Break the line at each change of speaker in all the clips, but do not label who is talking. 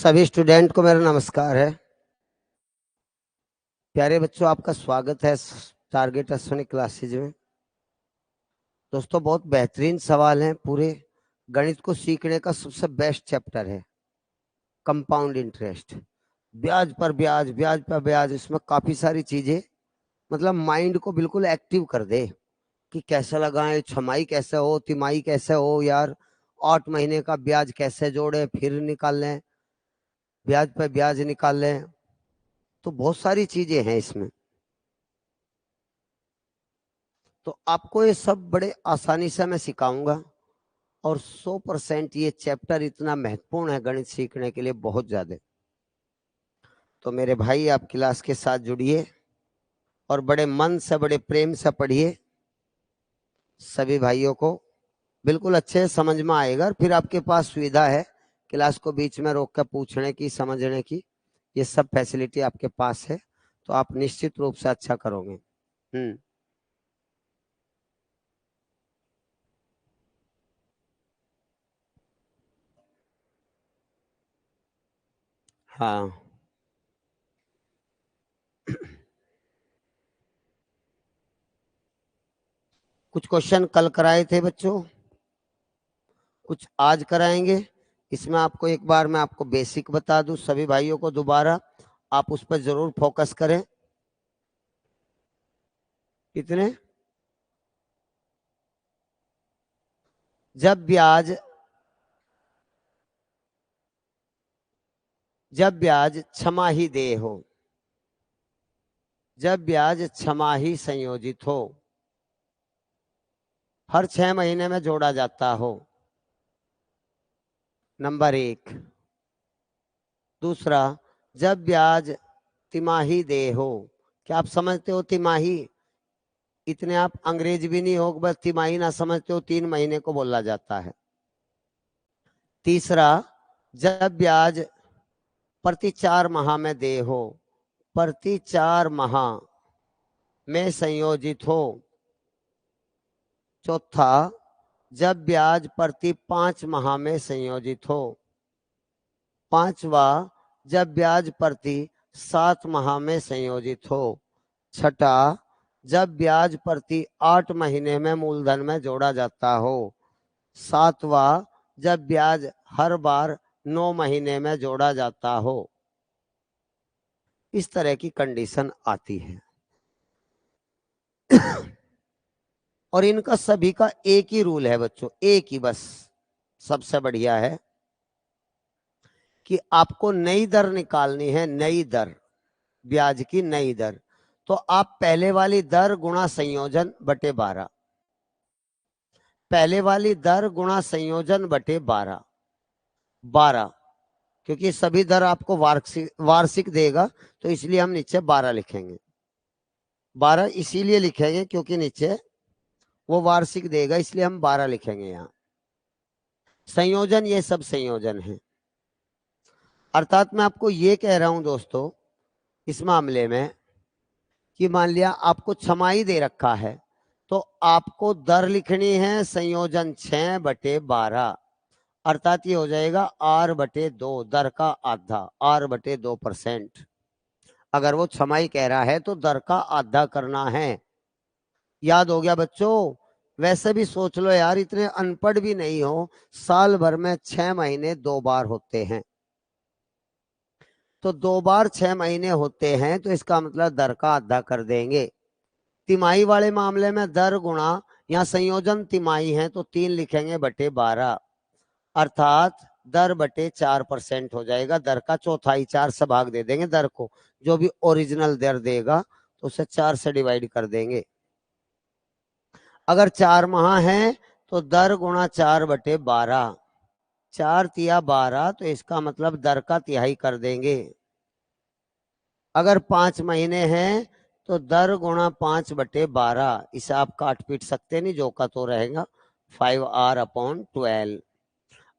सभी स्टूडेंट को मेरा नमस्कार है। प्यारे बच्चों, आपका स्वागत है टारगेट अश्विनी क्लासेज में। दोस्तों, बहुत बेहतरीन सवाल हैं। पूरे गणित को सीखने का सबसे बेस्ट चैप्टर है कंपाउंड इंटरेस्ट। ब्याज पर ब्याज, ब्याज पर ब्याज, इसमें काफी सारी चीजें मतलब माइंड को बिल्कुल एक्टिव कर दे कि कैसे लगाएं, छमाही कैसे हो, तिमाही कैसे हो, यार 8 महीने का ब्याज कैसे जोड़े, फिर निकाल लें, ब्याज पर ब्याज निकाल लें। तो बहुत सारी चीजें हैं इसमें। तो आपको ये सब बड़े आसानी से मैं सिखाऊंगा और 100% ये चैप्टर इतना महत्वपूर्ण है गणित सीखने के लिए, बहुत ज्यादा। तो मेरे भाई, आप क्लास के साथ जुड़िए और बड़े मन से, बड़े प्रेम से पढ़िए। सभी भाइयों को बिल्कुल अच्छे समझ में आएगा। फिर आपके पास सुविधा है क्लास को बीच में रोक कर पूछने की, समझने की। ये सब फैसिलिटी आपके पास है, तो आप निश्चित रूप से अच्छा करोगे। हाँ, कुछ क्वेश्चन कल कराए थे बच्चों, कुछ आज कराएंगे। इसमें आपको एक बार मैं आपको बेसिक बता दूं सभी भाइयों को, दोबारा आप उस पर जरूर फोकस करें। कितने? जब ब्याज छमाही देय हो, जब ब्याज छमाही संयोजित हो, हर 6 महीने में जोड़ा जाता हो, नंबर 1। दूसरा, जब ब्याज तिमाही देय हो। क्या आप समझते हो तिमाही? इतने आप अंग्रेज भी नहीं हो बस तिमाही ना समझते हो, 3 महीने को बोला जाता है। तीसरा, जब ब्याज प्रति 4 माह में देय हो, प्रति 4 माह में संयोजित हो। चौथा, जब ब्याज प्रति 5 माह में संयोजित हो। पांचवा, जब ब्याज प्रति 7 माह में संयोजित हो। छठा, जब ब्याज प्रति 8 महीने में मूलधन में जोड़ा जाता हो। सातवां, जब ब्याज हर बार 9 महीने में जोड़ा जाता हो। इस तरह की कंडीशन आती है और इनका सभी का एक ही रूल है बच्चों, एक ही बस सबसे बढ़िया है कि आपको नई दर निकालनी है, नई दर, ब्याज की नई दर। तो आप पहले वाली दर गुणा संयोजन बटे 12, पहले वाली दर गुणा संयोजन बटे 12, 12, क्योंकि सभी दर आपको वार्षिक देगा, तो इसलिए हम नीचे 12 लिखेंगे। 12 इसीलिए लिखेंगे क्योंकि नीचे वो वार्षिक देगा, इसलिए हम 12 लिखेंगे। यहाँ संयोजन, ये सब संयोजन है। अर्थात मैं आपको ये कह रहा हूं दोस्तों, इस मामले में कि मान लिया आपको छमाही दे रखा है, तो आपको दर लिखनी है संयोजन 6 बटे 12, अर्थात ये हो जाएगा R बटे 2, दर का आधा, R बटे 2%। अगर वो छमाही कह रहा है तो दर का आधा करना है। याद हो गया बच्चों? वैसे भी सोच लो यार, इतने अनपढ़ भी नहीं हो, साल भर में 6 महीने 2 बार होते हैं, तो 2 बार 6 महीने होते हैं, तो इसका मतलब दर का आधा कर देंगे। तिमाही वाले मामले में दर गुणा, यहाँ संयोजन तिमाही है तो 3 लिखेंगे बटे 12, अर्थात दर बटे 4% हो जाएगा। दर का चौथाई 4 से भाग दे देंगे दर को, जो भी ओरिजिनल दर देगा तो उसे 4 से डिवाइड कर देंगे। अगर 4 माह है तो दर गुणा 4 बटे 12, 4 तिया 12, तो इसका मतलब दर का तिहाई कर देंगे। अगर 5 महीने हैं तो दर गुणा 5 बटे 12, इसे आप काट पीट सकते नहीं, जो का तो रहेगा 5R/12।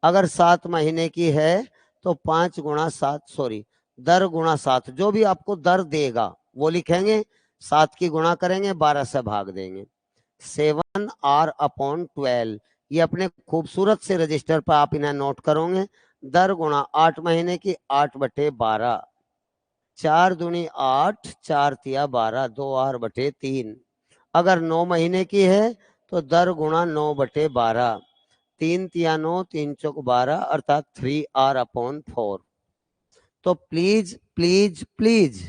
अगर 7 महीने की है तो 5 गुणा 7, सॉरी, दर गुणा 7, जो भी आपको दर देगा वो लिखेंगे, 7 की गुणा करेंगे, 12 से भाग देंगे, 7R/12। ये अपने खूबसूरत से रजिस्टर पर आप इन्हें नोट करोगे, दर गुणा 8 महीने की 8/12, 4 दूनी 8, 4 तिया 12, 2r/3। अगर 9 महीने की है तो दर गुणा 9/12, 3 तिया 9, 3 चौक 12, अर्थात 3r/4। तो प्लीज प्लीज प्लीज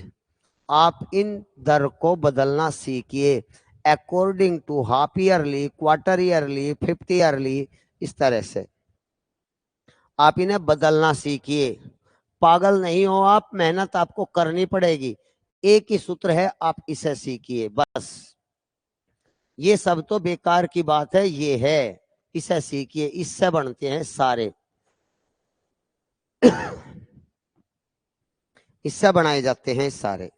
आप इन दर को बदलना सीखिए according to half yearly, quarter yearly, fifth yearly. इस तरह से आप इन्हें बदलना सीखिए। पागल नहीं हो आप, मेहनत आपको करनी पड़ेगी। एक ही सूत्र है, आप इसे सीखिए बस। ये सब तो बेकार की बात है, ये है, इसे सीखिए, इससे बनते हैं सारे, इससे बनाए जाते हैं सारे।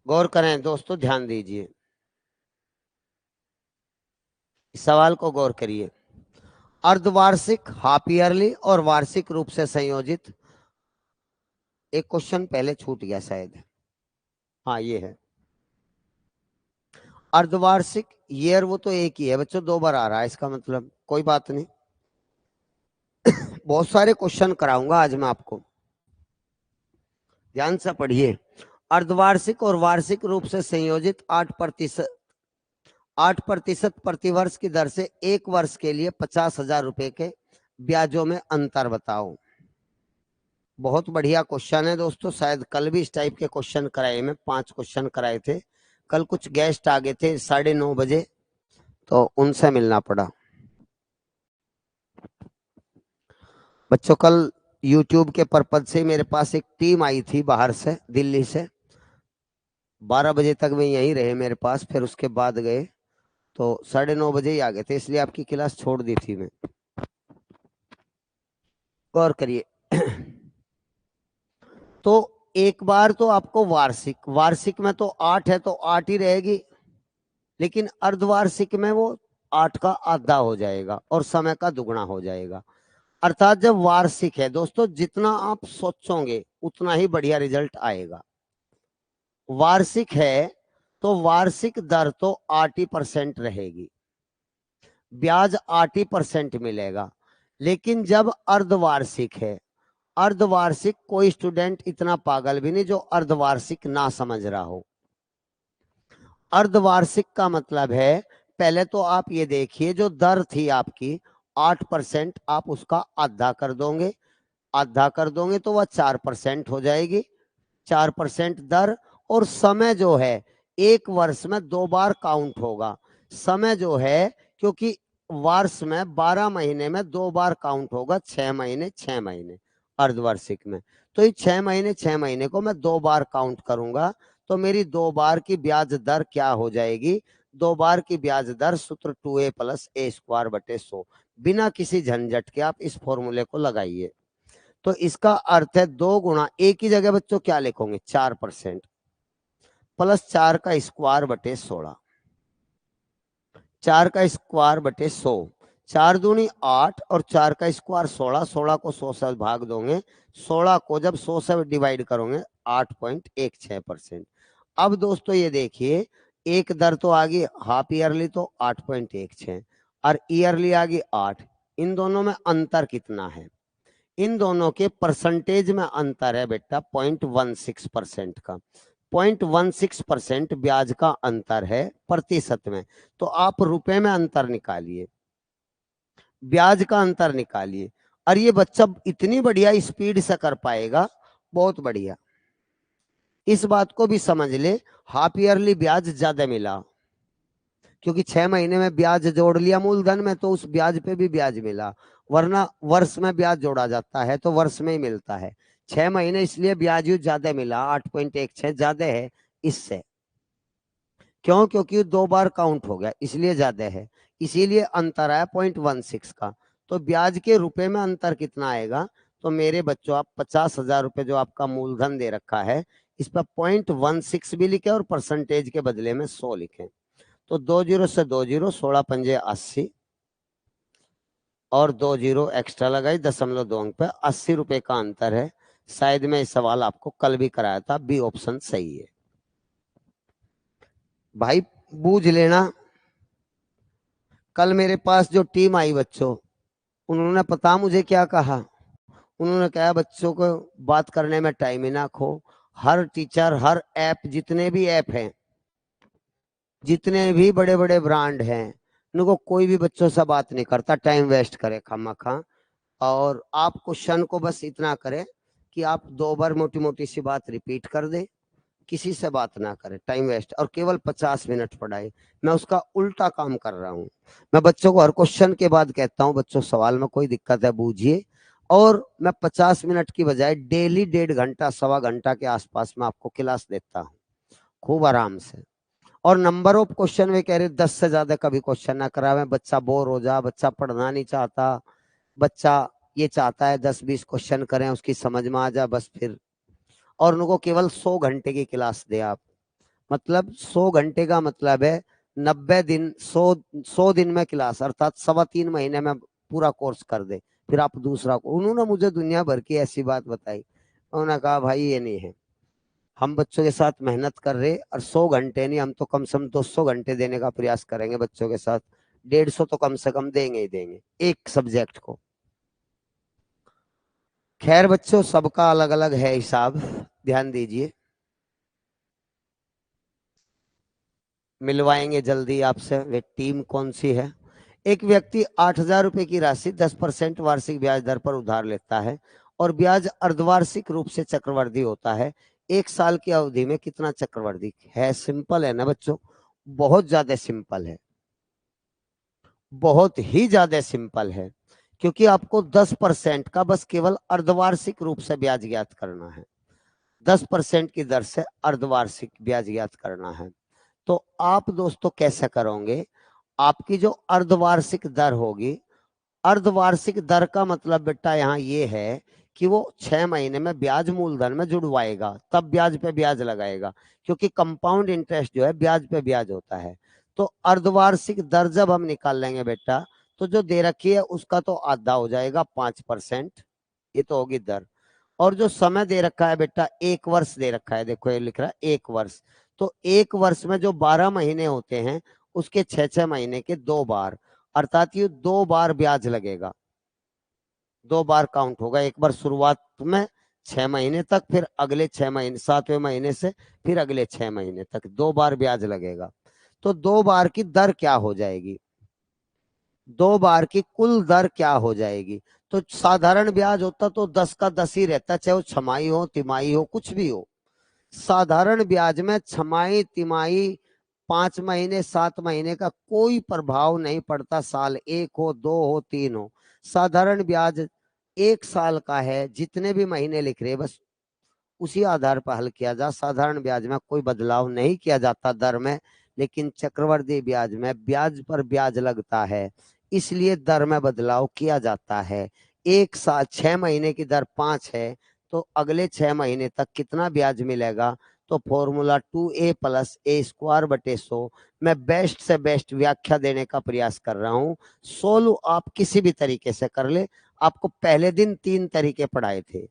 गौर करें दोस्तों, ध्यान दीजिए, इस सवाल को गौर करिए। अर्धवार्षिक, हाफ ईयरली और वार्षिक रूप से संयोजित, एक क्वेश्चन पहले छूट गया शायद, हाँ ये है अर्धवार्षिक। ईयर वो तो एक ही है बच्चों, 2 बार आ रहा है, इसका मतलब कोई बात नहीं। बहुत सारे क्वेश्चन कराऊंगा आज मैं आपको, ध्यान से पढ़िए। अर्धवार्षिक और वार्षिक रूप से संयोजित 8% प्रतिवर्ष की दर से 1 वर्ष के लिए 50,000 रुपए के ब्याजों में अंतर बताओ। बहुत बढ़िया क्वेश्चन है दोस्तों, शायद कल भी इस टाइप के क्वेश्चन कराए, मैं 5 क्वेश्चन कराए थे। कल कुछ गेस्ट आ गए थे 9:30 बजे, तो उनसे मिलना पड़ा बच्चों। कल YouTube के पर्पज से मेरे पास एक टीम आई थी बाहर से, दिल्ली से। 12 बजे तक में यहीं रहे मेरे पास, फिर उसके बाद गए, तो 9:30 बजे ही आ गए थे, इसलिए आपकी क्लास छोड़ दी थी मैं। गौर करिए। तो एक बार तो आपको वार्षिक, वार्षिक में तो 8 है तो 8 ही रहेगी, लेकिन अर्धवार्षिक में वो 8 का आधा हो जाएगा और समय का दुगना हो जाएगा। अर्थात जब वार्षिक है दोस्तों, जितना आप सोचोगे उतना ही बढ़िया रिजल्ट आएगा। वार्षिक है तो वार्षिक दर तो 8% रहेगी, ब्याज 8% मिलेगा। लेकिन जब अर्धवार्षिक है, अर्धवार्षिक कोई स्टूडेंट इतना पागल भी नहीं जो अर्धवार्षिक ना समझ रहा हो। अर्धवार्षिक का मतलब है, पहले तो आप ये देखिए, जो दर थी आपकी 8%, आप उसका आधा कर दोगे, आधा कर दोगे तो वह 4% हो जाएगी। 4% दर, और समय जो है 1 वर्ष में 2 बार काउंट होगा। समय जो है, क्योंकि वर्ष में 12 महीने में 2 बार काउंट होगा, 6 महीने 6 महीने अर्धवार्षिक में। तो ये 6 महीने 6 महीने को मैं 2 बार काउंट करूंगा, तो मेरी 2 बार की ब्याज दर क्या हो जाएगी? 2 बार की ब्याज दर सूत्र 2a + a²/100। बिना किसी झंझट के आप इस फॉर्मूले को लगाइए। तो इसका अर्थ है 2 गुणा, एक ही जगह बच्चों क्या लिखोगे, 4% प्लस 4 का स्क्वायर बटे 16, 4 का स्क्वायर बटे 100, 4 दूनी 8 और 4 का स्क्वायर 16, 16 को 100 से भाग दोगे, 16 को जब 100 से डिवाइड करोगे 8.16%। अब दोस्तों ये देखिए, एक दर तो आ गई हाफ ईयरली तो 8.16 और ईयरली आ गई 8। इन दोनों में अंतर कितना है? इन दोनों के परसेंटेज में अंतर है बेटा 0.16% का। 0.16% ब्याज का अंतर है प्रतिशत में। तो आप रुपए में अंतर निकालिए, ब्याज का अंतर निकालिए। और ये बच्चा इतनी बढ़िया स्पीड से कर पाएगा, बहुत बढ़िया। इस बात को भी समझ ले, हाफ ईयरली ब्याज ज्यादा मिला, क्योंकि 6 महीने में ब्याज जोड़ लिया मूलधन में, तो उस ब्याज पे भी ब्याज मिला। वरना वर्ष में ब्याज जोड़ा जाता है तो वर्ष में ही मिलता है। 6 महीने इसलिए ब्याज ज्यादा मिला, 8.16 ज्यादा है इससे। क्यों? क्योंकि 2 बार काउंट हो गया, इसलिए ज्यादा है, इसीलिए अंतर आया 0.16 का। तो ब्याज के रुपए में अंतर कितना आएगा? तो मेरे बच्चों, आप 50,000 रुपए जो आपका मूलधन दे रखा है, इस पर 0.16 भी लिखे और परसेंटेज के बदले में 100 लिखे। तो 2 जीरो से 2 जीरो, 16 पंजे 80 और 2 जीरो एक्स्ट्रा लगाई, 0.2 अंक पे 80 रुपए का अंतर है। शायद मैं इस सवाल आपको कल भी कराया था, बी ऑप्शन सही है भाई, बूझ लेना। कल मेरे पास जो टीम आई बच्चों, उन्होंने पता मुझे क्या कहा, उन्होंने कहा बच्चों को बात करने में टाइम ही ना खो। हर टीचर, हर ऐप, जितने भी ऐप हैं, जितने भी बड़े बड़े ब्रांड हैं, उनको कोई भी बच्चों से बात नहीं करता, टाइम वेस्ट करे खामखा। और आप क्वेश्चन को बस इतना करें कि आप 2 बार मोटी मोटी सी बात रिपीट कर दें, किसी से बात ना करें, टाइम वेस्ट, और केवल 50 मिनट पढ़ाए। मैं उसका उल्टा काम कर रहा हूँ। मैं बच्चों को हर क्वेश्चन के बाद कहता हूँ बच्चों सवाल में कोई दिक्कत है बूझिए, और मैं 50 मिनट की बजाय डेली 1.5 घंटा 1.25 घंटा के आसपास में आपको क्लास देता हूँ, खूब आराम से। और नंबर ऑफ क्वेश्चन वे कह रहे 10 से ज्यादा कभी क्वेश्चन ना करावे, बच्चा बोर हो जा, बच्चा पढ़ना नहीं चाहता, बच्चा ये चाहता है 10-20 क्वेश्चन करें, उसकी समझ में आ जा बस फिर। और उनको केवल 100 घंटे की क्लास दे आप, मतलब 100 घंटे का मतलब है 90 दिन, 100 दिन में क्लास, अर्थात 3.25 महीने में पूरा कोर्स कर दे। फिर आप दूसरा को, उन्होंने मुझे दुनिया भर की ऐसी बात बताई। उन्होंने कहा भाई ये नहीं है, हम बच्चों के साथ मेहनत कर रहे, और 100 घंटे नहीं, हम तो कम से कम 200 घंटे देने का प्रयास करेंगे बच्चों के साथ, 150 तो कम से कम देंगे ही देंगे एक सब्जेक्ट को। खैर बच्चों, सबका अलग अलग है हिसाब, ध्यान दीजिए। मिलवाएंगे जल्दी आपसे वे टीम कौन सी है। एक व्यक्ति 8,000 रुपए की राशि 10% वार्षिक ब्याज दर पर उधार लेता है, और ब्याज अर्धवार्षिक रूप से चक्रवृद्धि होता है। 1 साल की अवधि में कितना चक्रवृद्धि है? सिंपल है ना बच्चों, बहुत ज्यादा सिंपल है, बहुत ही ज्यादा सिंपल है। क्योंकि आपको 10% का बस केवल अर्धवार्षिक रूप से ब्याज ज्ञात करना है, 10% की दर से अर्धवार्षिक ब्याज ज्ञात करना है। तो आप दोस्तों कैसे करोगे? आपकी जो अर्धवार्षिक दर होगी, अर्धवार्षिक दर का मतलब बेटा यहाँ ये है कि वो 6 महीने में ब्याज मूलधन में जुड़वाएगा, तब ब्याज पे ब्याज लगाएगा, क्योंकि कंपाउंड इंटरेस्ट जो है ब्याज पे ब्याज होता है। तो अर्धवार्षिक दर जब हम निकाल लेंगे बेटा, तो जो दे रखी है उसका तो आधा हो जाएगा 5%, ये तो होगी दर। और जो समय दे रखा है बेटा, 1 वर्ष दे रखा है, देखो ये लिख रहा है 1 वर्ष, तो 1 वर्ष में जो 12 महीने होते हैं, उसके 6-6 महीने के 2 बार, अर्थात ये 2 बार ब्याज लगेगा, 2 बार काउंट होगा। एक बार शुरुआत में 6 महीने तक, फिर अगले 6 महीने, 7वें महीने से फिर अगले 6 महीने तक 2 बार ब्याज लगेगा। तो 2 बार की दर क्या हो जाएगी? 2 बार की कुल दर क्या हो जाएगी? तो साधारण ब्याज होता तो 10 का 10 ही रहता, चाहे वो छमाही हो तिमाही हो कुछ भी हो। साधारण ब्याज में छमाही तिमाही 5 महीने 7 महीने का कोई प्रभाव नहीं पड़ता, साल 1 हो 2 हो 3 हो। साधारण ब्याज 1 साल का है, जितने भी महीने लिख रहे बस उसी आधार पर हल किया जा। साधारण ब्याज में कोई बदलाव नहीं किया जाता दर में, लेकिन चक्रवृद्धि ब्याज में ब्याज पर ब्याज लगता है, इसलिए दर में बदलाव किया जाता है। 1 साल 6 महीने की दर 5 है, तो अगले 6 महीने तक कितना ब्याज मिलेगा? तो फॉर्मूला 2a+a² / 100। मैं बेस्ट से बेस्ट व्याख्या देने का प्रयास कर रहा हूँ। सोल्व आप किसी भी तरीके से कर ले। आपको पहले दिन 3 तरीके पढ़ाए थे,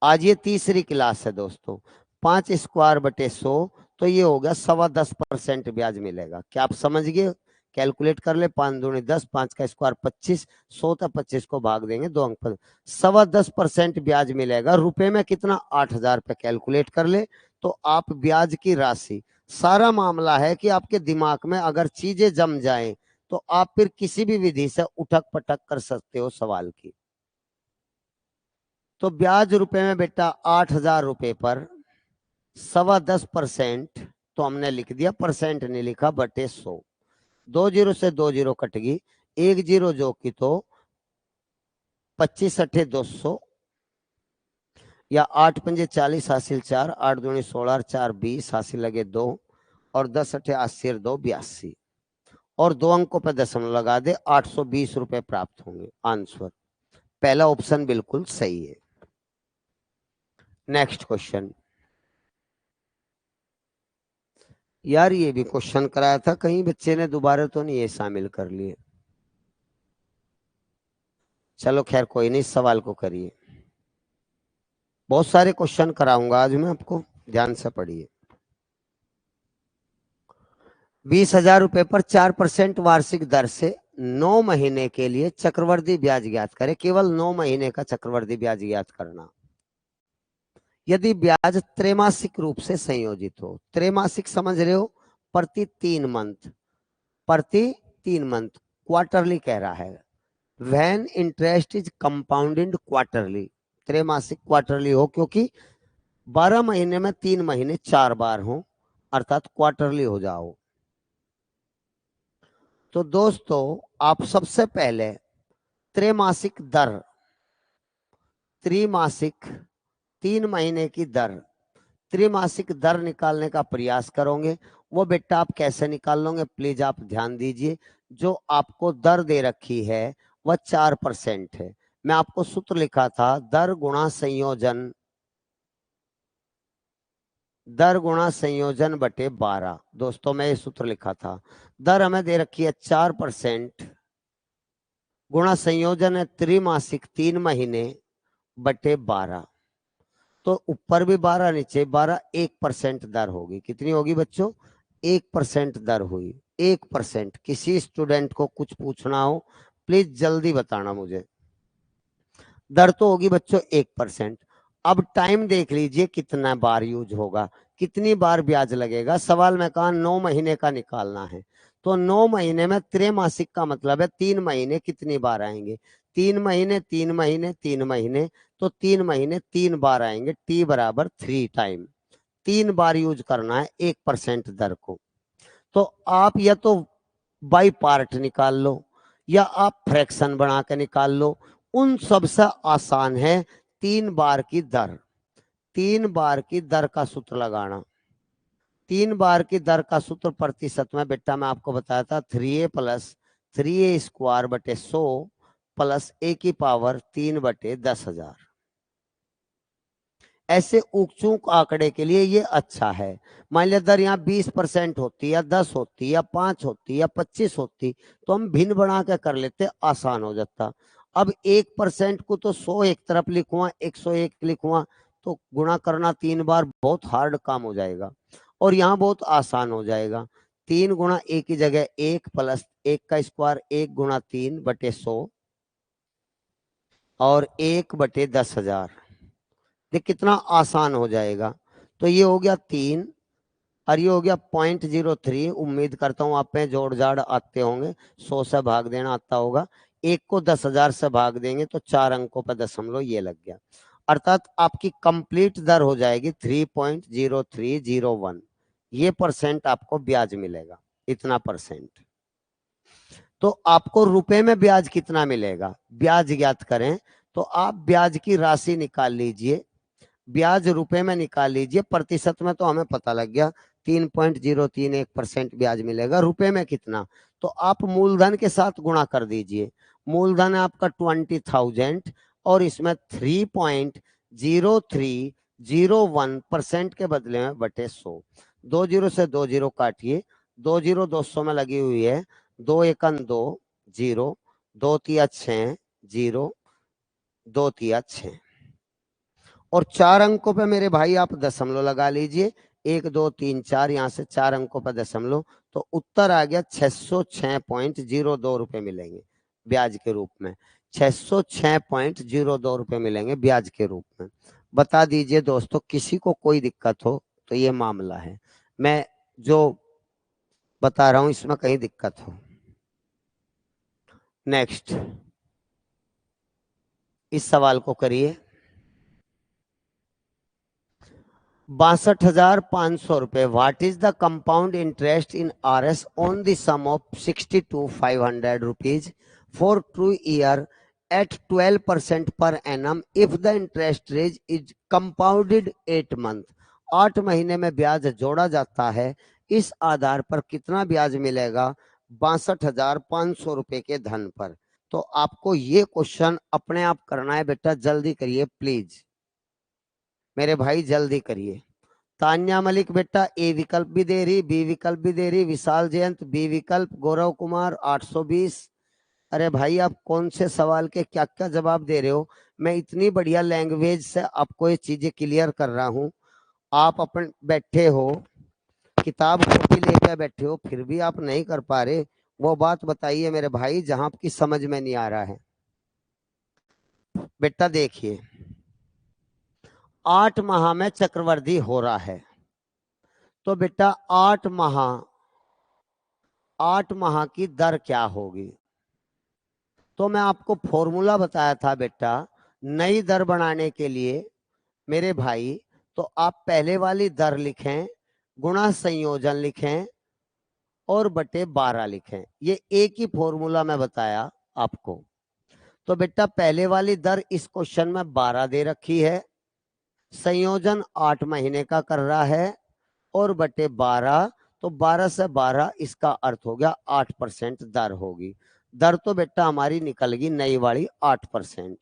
आज ये तीसरी क्लास है दोस्तों। 5² / 100, तो ये होगा 10.25% ब्याज मिलेगा। क्या आप समझ गए? कैलकुलेट कर ले, 5 दूनी 10, 5 का स्क्वायर 25, 100 था 25 को भाग देंगे 2 अंक पर, 10.25% ब्याज मिलेगा। रुपए में कितना? 8,000 पे कैलकुलेट कर ले। तो आप ब्याज की राशि, सारा मामला है कि आपके दिमाग में अगर चीजें जम जाएं, तो आप फिर किसी भी विधि से उठक पटक कर सकते हो सवाल की। तो ब्याज रुपए में बेटा 8,000 रुपए पर 10.25%, तो हमने लिख दिया, परसेंट नहीं लिखा, बटे 100। 2 जीरो से 2 जीरो कट गई, 1 जीरो जो की तो 25 अठे 200, या 8 पंजे 40 हासिल 4, 8 दूनी 16, 4 20 हासिल लगे 2, और 10 अठे 80 और 2 82, और 2 अंकों पे दशमलव लगा दे, 820 रुपए प्राप्त होंगे। आंसर पहला ऑप्शन बिल्कुल सही है। Next question. यार ये भी क्वेश्चन कराया था, कहीं बच्चे ने दोबारा तो नहीं ये शामिल कर लिए? चलो खैर कोई नहीं, इस सवाल को करिए। बहुत सारे क्वेश्चन कराऊंगा आज मैं आपको, ध्यान से पढ़िए। 20,000 रुपए पर 4% वार्षिक दर से 9 महीने के लिए चक्रवर्ती ब्याज ज्ञात करें। केवल 9 महीने का चक्रवर्ती ब्याज ज्ञात करना। यदि ब्याज त्रैमासिक रूप से संयोजित हो, त्रैमासिक समझ रहे हो, प्रति 3 मंथ, प्रति 3 मंथ, क्वार्टरली कह रहा है। When interest is compounded quarterly, त्रैमासिक क्वार्टरली हो, क्योंकि 12 महीने में 3 महीने 4 बार हो, अर्थात क्वार्टरली हो जाओ। तो दोस्तों आप सबसे पहले त्रैमासिक दर, त्रैमासिक 3 महीने की दर, त्रैमासिक दर निकालने का प्रयास करोगे। वो बेटा आप कैसे निकाल लोगे, प्लीज आप ध्यान दीजिए। जो आपको दर दे रखी है वह 4% है। मैं आपको सूत्र लिखा था, दर गुणा संयोजन, दर गुणा संयोजन बटे 12। दोस्तों मैं ये सूत्र लिखा था, दर हमें दे रखी है 4%, गुणा संयोजन है त्रैमासिक 3 महीने बटे 12। तो ऊपर भी 12 नीचे 12, 1% दर होगी। कितनी होगी बच्चों, 1% दर हुई। 1%। किसी स्टूडेंट को कुछ पूछना हो प्लीज जल्दी बताना मुझे। दर तो होगी बच्चों 1%। अब टाइम देख लीजिए कितना बार यूज होगा, कितनी बार ब्याज लगेगा। सवाल में कहा 9 महीने का निकालना है, तो 9 महीने में त्रैमासिक का मतलब है 3 महीने कितनी बार आएंगे, 3 महीने 3 महीने 3 महीने, तो 3 महीने 3 बार आएंगे। टी बराबर 3 टाइम, 3 बार यूज करना है 1% दर को। तो आप या तो बाई पार्ट निकाल लो या आप फ्रैक्शन बना के निकाल लो। उन सबसे आसान है 3 बार की दर, 3 बार की दर का सूत्र लगाना। 3 बार की दर का सूत्र प्रतिशत में बेटा मैं आपको बताया था 3a प्लस 3a स्क्वायर बटे 100 प्लस a की पावर 3 बटे 10,000। ऐसे ऊक आंकड़े के लिए ये अच्छा है। मान लिया दर यहाँ 20% होती या 10 होती या 5 होती या 25 होती तो हम भिन्न बना के कर लेते, आसान हो जाता। अब 1% को तो 100 एक तरफ लिखुआ, 101 लिखुआ, तो गुणा करना 3 बार बहुत हार्ड काम हो जाएगा, और यहाँ बहुत आसान हो जाएगा। 3 गुणा 1 की जगह 1 प्लस 1 का स्क्वायर 1 गुणा 3 बटे 100 और 1 बटे 10,000। देख कितना आसान हो जाएगा। तो ये हो गया 3 और ये हो गया 0.03। उम्मीद करता हूं आप पे जोड़ जाड़ आते होंगे, 100 से भाग देना आता होगा। 1 को 10,000 से भाग देंगे तो 4 अंकों पर दशमलव ये लग गया, अर्थात आपकी कंप्लीट दर हो जाएगी 3.0301। ये परसेंट आपको ब्याज मिलेगा, इतना परसेंट। तो आपको रुपए में ब्याज कितना मिलेगा, ब्याज ज्ञात करें तो आप ब्याज की राशि निकाल लीजिए, ब्याज रुपए में निकाल लीजिए। प्रतिशत में तो हमें पता लग गया 3.031% ब्याज मिलेगा। रुपए में कितना, तो आप मूलधन के साथ गुणा कर दीजिए। मूलधन है आपका 20,000 और इसमें 3.0301% के बदले में बटे 100। 2 जीरो से 2 जीरो काटिए, 2 जीरो 200 में लगी हुई है, 2 एकन 2 जीरो, 2 तिया 6 जीरो, 2 तिया 6 और 4 अंकों पे मेरे भाई आप दशमलव लगा लीजिए। 1 2 3 4, यहां से 4 अंकों पर दशमलव, तो उत्तर आ गया 606.02 रुपए मिलेंगे ब्याज के रूप में। 606.02 रुपए मिलेंगे ब्याज के रूप में। बता दीजिए दोस्तों, किसी को कोई दिक्कत हो तो ये मामला है, मैं जो बता रहा हूं इसमें कहीं दिक्कत हो। नेक्स्ट, इस सवाल को करिए। 62,500 रुपए। What is the compound interest in RS on the sum of 62,500 rupees for 2 year at 12% per annum if the interest rate is compounded 8 month. 8 महीने में ब्याज जोड़ा जाता है, इस आधार पर कितना ब्याज मिलेगा 62,500 रुपए के धन पर। तो आपको ये क्वेश्चन अपने आप करना है बेटा, जल्दी करिए प्लीज मेरे भाई, जल्दी करिए। तान्या मलिक बेटा ए विकल्प भी दे रही, बी विकल्प भी दे रही, विशाल जयंत बी विकल्प, गौरव कुमार 820। अरे भाई आप कौन से सवाल के क्या क्या जवाब दे रहे हो। मैं इतनी बढ़िया लैंग्वेज से आपको ये चीजें क्लियर कर रहा हूं, आप अपन बैठे हो किताब कॉपी लेकर बैठे हो फिर भी आप नहीं कर पा रहे। वो बात बताइए मेरे भाई जहां आपकी समझ में नहीं आ रहा है। बेटा देखिए, 8 माह में चक्रवृद्धि हो रहा है, तो बेटा 8 माह, 8 माह की दर क्या होगी? तो मैं आपको फॉर्मूला बताया था बेटा, नई दर बनाने के लिए मेरे भाई, तो आप पहले वाली दर लिखें, गुणा संयोजन लिखें और बटे 12 लिखें। ये एक ही फॉर्मूला मैं बताया आपको। तो बेटा पहले वाली दर इस क्वेश्चन में 12 दे रखी है, संयोजन 8 महीने का कर रहा है और बटे 12, तो 12 से 12 इसका अर्थ हो गया 8% दर होगी। दर तो बेटा हमारी निकल गई नई वाली 8%।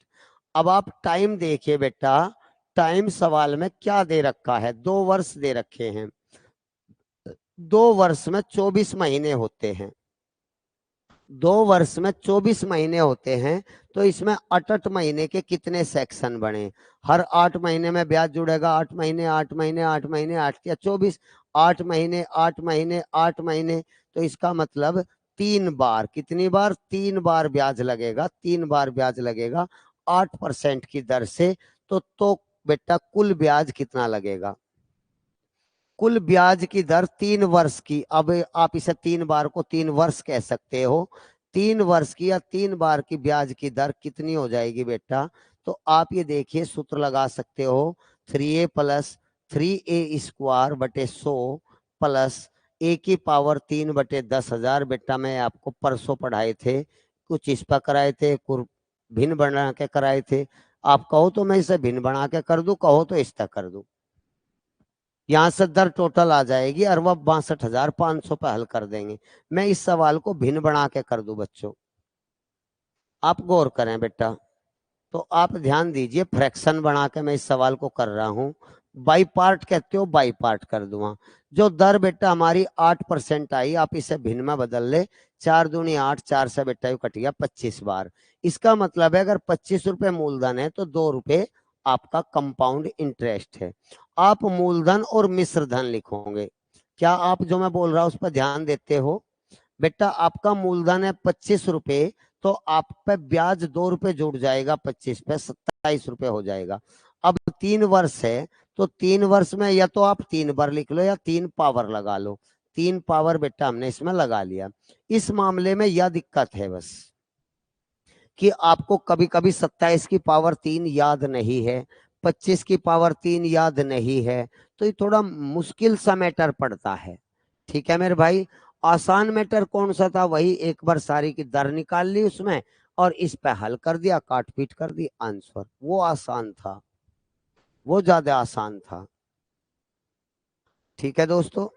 अब आप टाइम देखिए बेटा, टाइम सवाल में क्या दे रखा है? 2 वर्ष दे रखे हैं। 2 वर्ष में 24 महीने होते हैं, 2 वर्ष में 24 महीने होते हैं, तो इसमें 8 महीने के कितने सेक्शन बने? हर 8 महीने में ब्याज जुड़ेगा, 8 महीने 8 महीने 8 महीने 8 या 24, 8 महीने 8 महीने 8 महीने, तो इसका मतलब 3 बार, कितनी बार? 3 बार ब्याज लगेगा, 3 बार ब्याज लगेगा 8% की दर से। तो बेटा कुल ब्याज कितना लगेगा? कुल ब्याज की दर 3 वर्ष की, अब आप इसे 3 बार को 3 वर्ष कह सकते हो, 3 वर्ष की या 3 बार की ब्याज की दर कितनी हो जाएगी बेटा? तो आप ये देखिए, सूत्र लगा सकते हो, 3a प्लस 3a² बटे 100 प्लस a की पावर 3 बटे 10,000। बेटा मैं आपको परसों पढ़ाए थे, कुछ इस पर कराए थे, कुछ भिन्न बना के कराए थे। आप कहो तो मैं इसे भिन्न बना के कर दूं, कहो तो इस तक कर दूं। यहां से दर टोटल आ जाएगी 62,500 पे हल कर देंगे। मैं इस सवाल को भिन्न बना के कर दूं बच्चों, आप गौर करें बेटा। तो आप ध्यान दीजिए, फ्रैक्शन बना के मैं इस सवाल को कर रहा हूं। बाई पार्ट कहते हो, बाई पार्ट कर दूंगा। जो दर बेटा हमारी 8% आई, आप इसे भिन्न में बदल ले, 4 दूनी 8, 4 से बेटा यू कट गया 25 बार। इसका मतलब है अगर 25 रुपए मूलधन है तो 2 रुपए आपका कंपाउंड इंटरेस्ट है। आप मूलधन और मिश्र धन लिखोगे। क्या आप जो मैं बोल रहा हूं उस पर ध्यान देते हो? बेटा आपका मूलधन है 25 रुपए, तो आप पे ब्याज 2 रुपए जुड़ जाएगा, 25 पे 27 रुपए हो जाएगा। अब 3 वर्ष है, तो 3 वर्ष में या तो आप 3 बार लिख लो या 3 पावर लगा लो। 3 पावर बेटा हमने इसमें लगा लिया। इस मामले में यह दिक्कत है बस कि आपको कभी कभी 27 की पावर 3 याद नहीं है, 25 की पावर 3 याद नहीं है, तो ये थोड़ा मुश्किल सा मैटर पड़ता है। ठीक है मेरे भाई। आसान मैटर कौन सा था? वही एक बार सारी की दर निकाल ली उसमें और इस पे हल कर दिया, काट पीट कर दी, आंसर। वो आसान था, वो ज्यादा आसान था। ठीक है दोस्तों।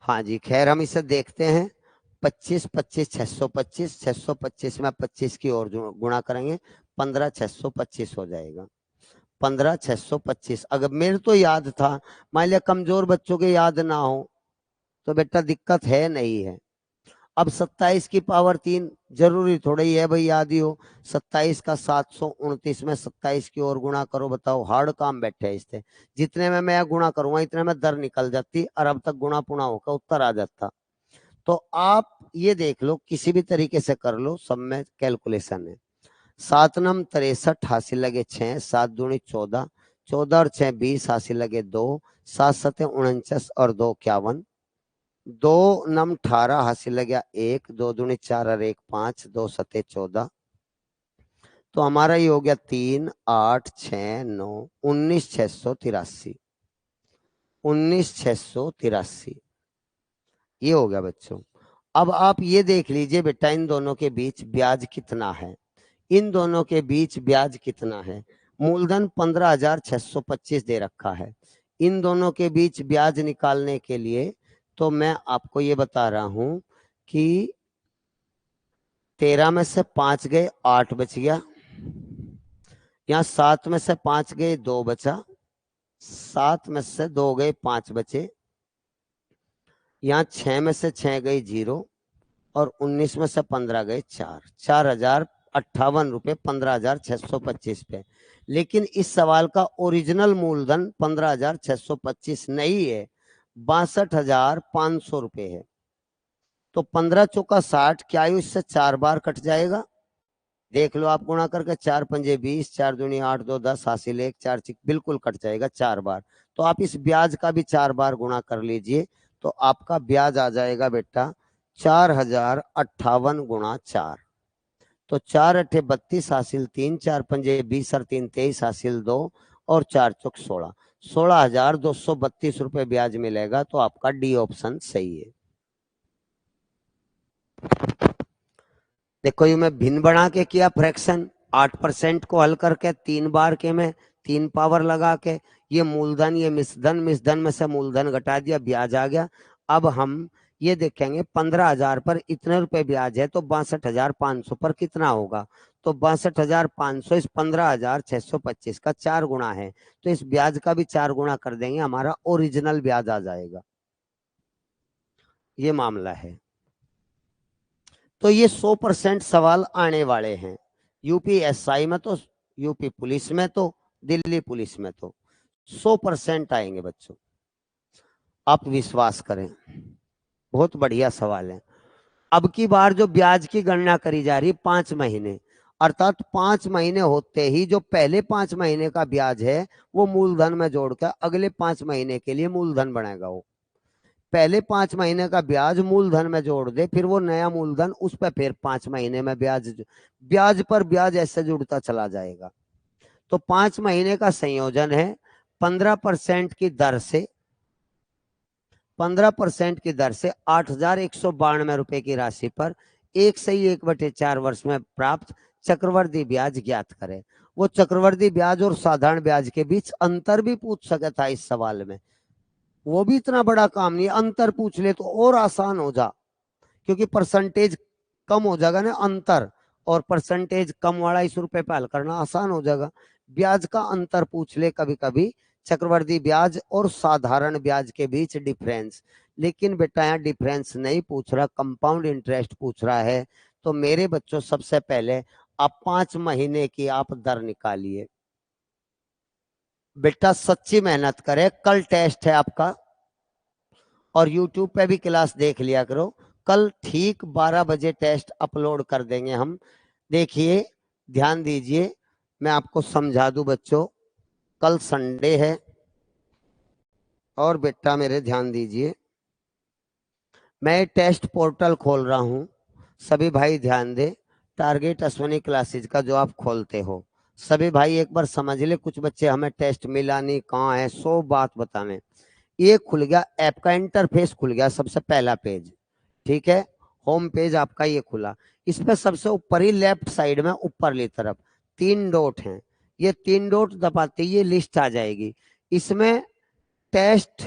हाँ जी, खैर हम इसे देखते हैं। 25 25 625, 625 में 25 की और गुणा करेंगे, 15 625 हो जाएगा। 15 625। अगर मेरे तो याद था, मान लिया कमजोर बच्चों के याद ना हो तो बेटा दिक्कत है नहीं है। अब 27 की पावर 3 जरूरी थोड़ा ही है भाई याद ही हो। 27 का 729 में 27 की ओर गुणा करो, बताओ हार्ड काम बैठे है इससे। जितने में मैं गुणा करूंगा इतने में दर निकल जाती और अब तक गुणा पुणा होकर उत्तर आ जाता। तो आप ये देख लो, किसी भी तरीके से कर लो, सब में कैलकुलेशन है। 7 नम 63 हासिल लगे 6, 7 दूनी 14, 14 और 6 20 हासिल लगे 2, 7 सते 49 और 2 51, 2 नम 18 हासिल लग गया 1, 2 दूनी 4 और 1 5, 2 सते 14, तो हमारा ये हो गया 3 8 6 9 19 683, 19 683 ये हो गया बच्चों। अब आप ये देख लीजिए बेटा, इन दोनों के बीच ब्याज कितना है? इन दोनों के बीच ब्याज कितना है? मूलधन 15,625 दे रखा है। इन दोनों के बीच ब्याज निकालने के लिए तो मैं आपको ये बता रहा हूं कि 13 में से 5 गए 8 बच गया, यहाँ 7 में से 5 गए 2 बचा, 7 में से 2 गए 5 बचे, यहाँ 6 में से 6 गई 0 और 19 में से 15 गए 4, 4,058 रुपये 15,625 पे। लेकिन इस सवाल का ओरिजिनल मूलधन 15,625 नहीं है, 62,500 रुपये है। तो 15 चौका 60, क्या आयु इससे 4 बार कट जाएगा? देख लो आप गुणा करके, 4 पंजे 20, 4 दूनी 8, 2 10, हासिल 1, 4 चिक, बिल्कुल कट जाएगा 4 बार। तो आप इस ब्याज का भी 4 बार गुणा कर लीजिए, तो आपका ब्याज आ जाएगा बेटा 4058 गुणा 4। तो 4 अठे 32, हासिल 3, 4 पंजे 20 और 3 23, हासिल 2 और 4 चौक 16, 16,232 रुपये ब्याज मिलेगा। तो आपका डी ऑप्शन सही है। देखो ये मैं भिन्न बना के किया फ्रैक्शन, 8% को हल करके 3 बार के में 3 पावर लगा के, ये मूलधन ये मिश्रधन, मिश्रधन में से मूलधन घटा दिया, ब्याज आ गया। अब हम ये देखेंगे 15,000 पर इतने रुपए ब्याज है, तो 62,500 पर कितना होगा? तो 62,500 इस 15,625 का 4 गुना है, तो इस ब्याज का भी 4 गुना कर देंगे, हमारा ओरिजिनल ब्याज आ जाएगा। ये मामला है। तो ये 100% सवाल आने वाले हैं यूपीएसआई में, तो यूपी पुलिस में, तो दिल्ली पुलिस में, तो 100% आएंगे बच्चों, आप विश्वास करें। बहुत बढ़िया सवाल है। अब की बार जो ब्याज की गणना करी जा रही 5 महीने, अर्थात 5 महीने होते ही जो पहले 5 महीने का ब्याज है वो मूलधन में जोड़कर अगले 5 महीने के लिए मूलधन बनाएगा। वो पहले 5 महीने का ब्याज मूलधन में जोड़ दे, फिर वो नया मूलधन उस पर फिर 5 महीने में ब्याज, ब्याज पर ब्याज ऐसे जुड़ता चला जाएगा। तो 5 महीने का संयोजन है 15% की दर से, 15% की दर से 8,192 रुपए की राशि पर 1/1/4 वर्ष में प्राप्त चक्रवर्ती ब्याज ज्ञात करें। वो चक्रवर्ती ब्याज और साधारण ब्याज के बीच अंतर भी पूछ सका था इस सवाल में, वो भी इतना बड़ा काम नहीं, अंतर पूछ ले तो और आसान हो जा, क्योंकि परसेंटेज कम हो जाएगा ना अंतर, और परसेंटेज कम वाला इस रुपए पे हल करना आसान हो जाएगा। ब्याज का अंतर पूछ ले कभी कभी, चक्रवर्ती ब्याज और साधारण ब्याज के बीच डिफरेंस, लेकिन बेटा यहाँ डिफरेंस नहीं पूछ रहा, कंपाउंड इंटरेस्ट पूछ रहा है। तो मेरे बच्चों सबसे पहले आप 5 महीने की आप दर निकालिए। बेटा सच्ची मेहनत करे, कल टेस्ट है आपका, और YouTube पे भी क्लास देख लिया करो। कल ठीक 12 बजे टेस्ट अपलोड कर देंगे हम। देखिए ध्यान दीजिए, मैं आपको समझा दूं बच्चों, कल संडे है, और बेटा मेरे ध्यान दीजिए, मैं टेस्ट पोर्टल खोल रहा हूं, सभी भाई ध्यान दे, टारगेट अश्विनी क्लासेज का जो आप खोलते हो, सभी भाई एक बार समझ ले, कुछ बच्चे हमें टेस्ट मिला नहीं कहाँ है, 100 बात बताने। ये खुल गया ऐप का इंटरफेस, खुल गया सबसे पहला पेज, ठीक है, होम पेज आपका ये खुला। इस पे सबसे ऊपर ही लेफ्ट साइड में ऊपरली तरफ 3 डॉट हैं, ये 3 डॉट दबाते ही ये लिस्ट आ जाएगी। इसमें टेस्ट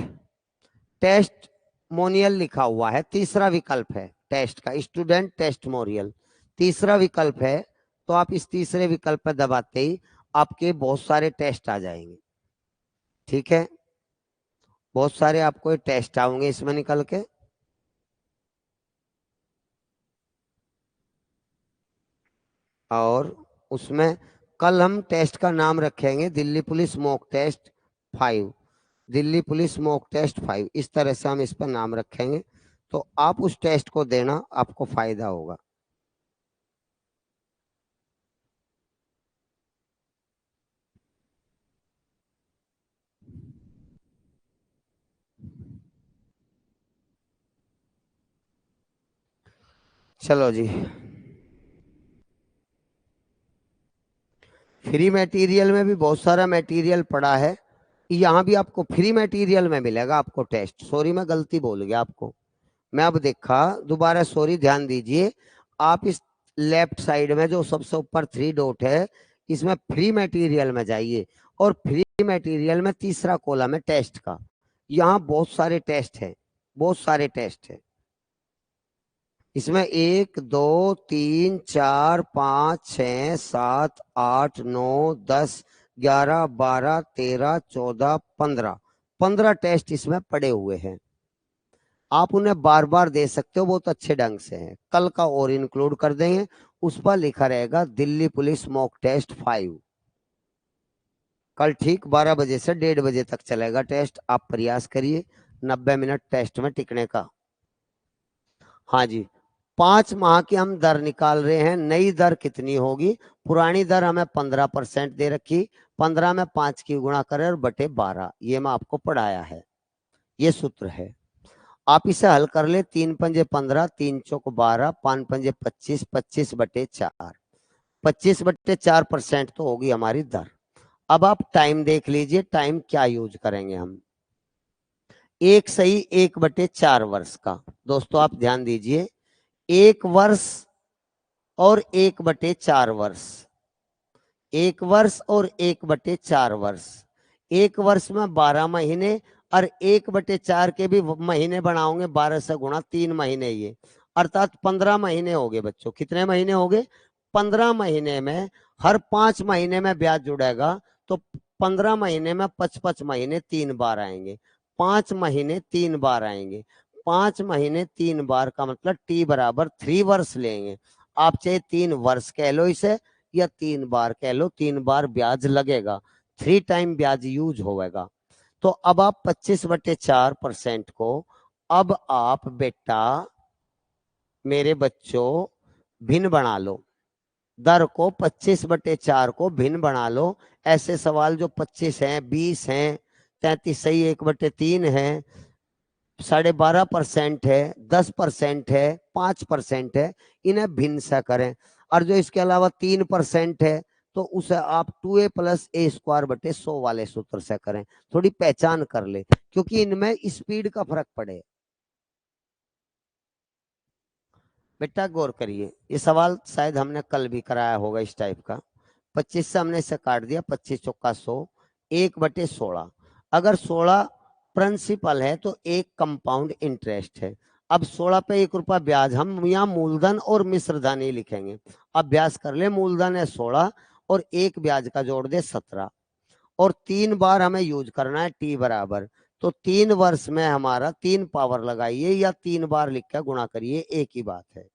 टेस्ट मोनियल लिखा हुआ है, तीसरा विकल्प है टेस्ट का, स्टूडेंट टेस्ट मोरियल तीसरा विकल्प है। तो आप इस तीसरे विकल्प पर दबाते ही आपके बहुत सारे टेस्ट आ जाएंगे, ठीक है, बहुत सारे आपको टेस्ट आएंगे इसमें निकल के। और उसमें कल हम टेस्ट का नाम रखेंगे Delhi police mock test 5, Delhi police mock test 5, इस तरह से हम इस पर नाम रखेंगे। तो आप उस टेस्ट को देना, आपको फायदा होगा। चलो जी, फ्री मटेरियल में भी बहुत सारा मटेरियल पड़ा है, यहाँ भी आपको फ्री मटेरियल में मिलेगा आपको टेस्ट। सॉरी मैं गलती बोल गया आपको, मैं अब देखा दोबारा, सॉरी ध्यान दीजिए। आप इस लेफ्ट साइड में जो सबसे ऊपर 3 डॉट है, इसमें फ्री मटेरियल में जाइए, और फ्री मटेरियल में तीसरा कॉलम है टेस्ट का, यहाँ बहुत सारे टेस्ट है, बहुत सारे टेस्ट है। इसमें 1 2 3 4 5 6 7 8 9 10 11 12 13 14 15, 15 टेस्ट इसमें पड़े हुए हैं। आप उन्हें बार बार दे सकते हो, बहुत अच्छे ढंग से है। कल का और इंक्लूड कर देंगे, उस पर लिखा रहेगा दिल्ली पुलिस मॉक टेस्ट 5। कल ठीक 12 बजे से 1:30 बजे तक चलेगा टेस्ट, आप प्रयास करिए, 90 मिनट टेस्ट में टिकने का। हाँ जी, 5 माह की हम दर निकाल रहे हैं। नई दर कितनी होगी? पुरानी दर हमें 15% दे रखी, 15 में 5 की गुणा करें और बटे 12, ये मैं आपको पढ़ाया है, ये सूत्र है। आप इसे हल कर ले, 3×5 = 15, 3×4 = 12, 5×5 = 25, 25/4, 25/4% तो होगी हमारी दर। अब आप टाइम देख लीजिए, टाइम क्या यूज करेंगे हम। एक सही 1/4 वर्ष का। दोस्तों आप ध्यान दीजिए, 1 वर्ष और 1/4 वर्ष, 1 वर्ष और 1/4 वर्ष। 1 वर्ष में 12 महीने और 1/4 के भी महीने बनाओगे, 12 से गुणा 3 महीने, ये अर्थात 15 महीने हो गए बच्चों। कितने महीने हो गए? 15 महीने में हर 5 महीने में ब्याज जुड़ेगा, तो 15 महीने में 55 महीने 3 बार आएंगे, 5 महीने 3 बार आएंगे। 5 महीने 3 बार का मतलब टी बराबर 3 वर्ष लेंगे। आप चाहे 3 वर्ष कह लो इसे, या 3 बार कह लो, 3 बार ब्याज लगेगा, 3 टाइम ब्याज यूज होगा। तो अब आप 25/4% को, अब आप बेटा मेरे बच्चों भिन्न बना लो, दर को 25/4 को भिन्न बना लो। ऐसे सवाल जो 25 हैं, 20 हैं, 33 सही 1/3 है, 12.5% है, 10% है, 5% है, इन्हें भिन्न सा करें। और जो इसके अलावा 3% है, तो उसे आप 2a+a² / 100 वाले सूत्र से करें। थोड़ी पहचान कर ले, क्योंकि इनमें स्पीड का फर्क पड़े। बेटा गौर करिए, ये सवाल शायद हमने कल भी कराया होगा इस टाइप का। 25 से हमने इसे काट दिया, 25×4 = 100, 1/16। अगर 16 प्रिंसिपल है तो 1 कंपाउंड इंटरेस्ट है। अब 16 पे 1 रुपया ब्याज, हम यहाँ मूलधन और मिश्र धन ही लिखेंगे। अभ्यास कर ले, मूलधन है 16 और 1 ब्याज का जोड़ दे 17, और 3 बार हमें यूज करना है टी बराबर। तो 3 वर्ष में हमारा 3 पावर लगाइए या 3 बार लिख कर गुणा करिए, एक ही बात है।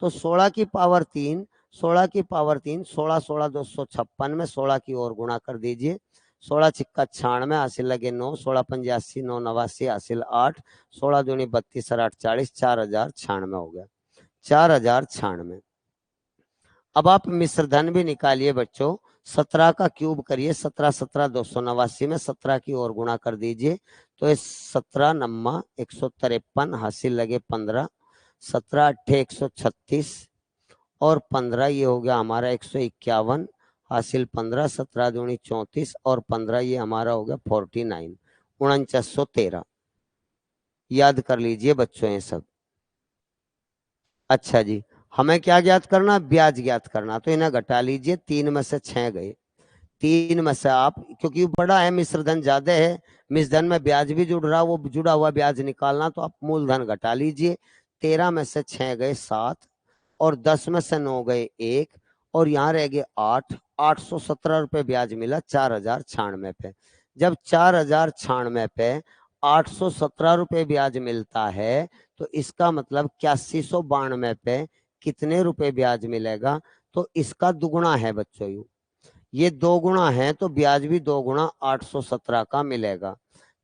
तो 16 की पावर 3, 16 की पावर 3, 16 16 256 में 16 की ओर गुणा कर दीजिए। 16 छिक्का 96, हासिल लगे 9, 16 पंजे 80, 9 89, हासिल 8, 16 दूनी 32 और 8 40, 4096 हो गया, 4096। अब आप मिश्र धन भी निकालिए बच्चों, 17 का क्यूब करिए, 17 17 289 में 17 की ओर गुणा कर दीजिए। तो ये 17 9 153, हासिल लगे 15, 17 8 136 और 15 ये हो गया हमारा 151, हासिल 15, 17 दूनी 34 और 15 ये हमारा हो गया 49, 4913। याद कर लीजिए बच्चों ये सब। अच्छा जी, हमें क्या ज्ञात करना? ब्याज ज्ञात करना। तो इन्हें घटा लीजिए, 3 में से 6 गए, 3 में से आप, क्योंकि बड़ा है मिश्र धन ज्यादा है, मिश्र धन में ब्याज भी जुड़ रहा, वो जुड़ा हुआ ब्याज निकालना, तो आप मूलधन घटा लीजिए। 13 में से 6 गए 7, और 10 में से 9 गए 1, और यहाँ रह गए 8, 817 रुपये ब्याज मिला 4096 पे। जब 4096 पे 817 रुपये ब्याज मिलता है, तो इसका मतलब 8192 पे कितने रुपए ब्याज मिलेगा? तो इसका दुगुना है बच्चों, ये 2 गुना है, तो ब्याज भी 2 गुना 817 का मिलेगा।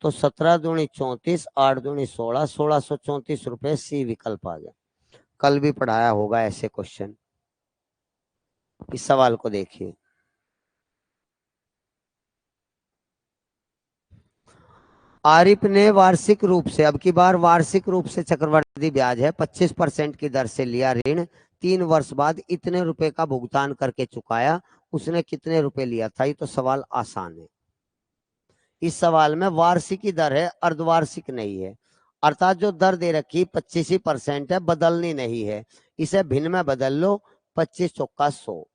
तो 17 दूनी 34, 8 दूनी 16, 1634 रुपए सी विकल्प आ गया। कल भी पढ़ाया होगा ऐसे क्वेश्चन। इस सवाल को देखिए, आरिफ ने वार्षिक रूप से, अब की बार वार्षिक रूप से चक्रवृद्धि ब्याज है 25% की दर से लिया ऋण, 3 वर्ष बाद इतने रुपए का भुगतान करके चुकाया, उसने कितने रुपए लिया था? ये तो सवाल आसान है। इस सवाल में वार्षिक की दर है, अर्धवार्षिक नहीं है, अर्थात जो दर दे रखी 25% है, बदलनी नहीं है। इसे भिन्न में बदल लो, 25×4 = 100।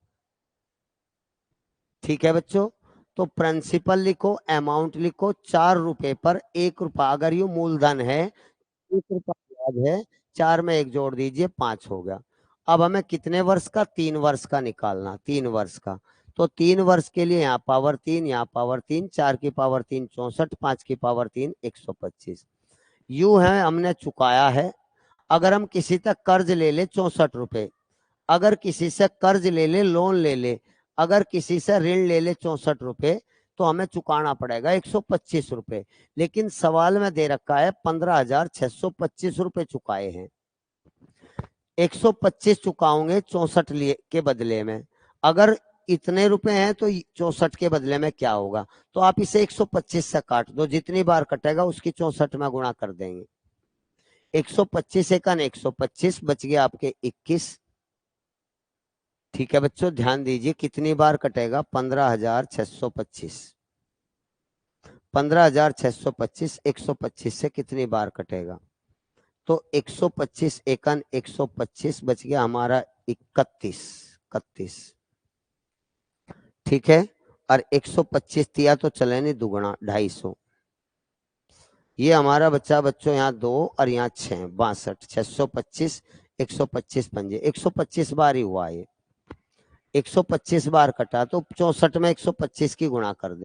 ठीक है बच्चों, तो प्रिंसिपल लिखो, अमाउंट लिखो, 4 रुपए पर 1 रुपया, अगर ये मूलधन है 1 रुपया ब्याज है, 4 में 1 जोड़ दीजिए, 5 हो गया। अब हमें कितने वर्ष का? 3 वर्ष का निकालना, 3 वर्ष का। तो 3 वर्ष के लिए यहाँ पावर 3, यहाँ पावर 3, 4 की पावर 3 64, 5 की पावर 3 125। यू है हमने चुकाया है। अगर हम किसी तक कर्ज ले ले 64 रुपए, अगर किसी से कर्ज ले ले, लोन ले ले, अगर किसी से ऋण ले ले 64 रुपए, तो हमें चुकाना पड़ेगा 125 रुपए। लेकिन सवाल में दे रखा है 15,625 रुपए चुकाए हैं। 125 चुकाओगे 64 लिए के बदले में। अगर इतने रुपए हैं तो 64 के बदले में क्या होगा? तो आप इसे 125 से काट दो, जितनी बार कटेगा उसकी 64 में गुणा कर देंगे। 125 एकन 125, बच गया आपके 21। ठीक है बच्चों, ध्यान दीजिए कितनी बार कटेगा? 15,625। 15,625 125 से कितनी बार कटेगा? तो 125 एकन 125, बच गया हमारा 31। ठीक है, और 125 दिया तो चले नहीं दुगुना 250। ये हमारा बच्चा बच्चों यहाँ 2 और यहाँ 6, 62। 625 125 पंजे 125 बार ही हुआ ये। 125 बार कटा तो 64 में 125 की गुणा कर दे।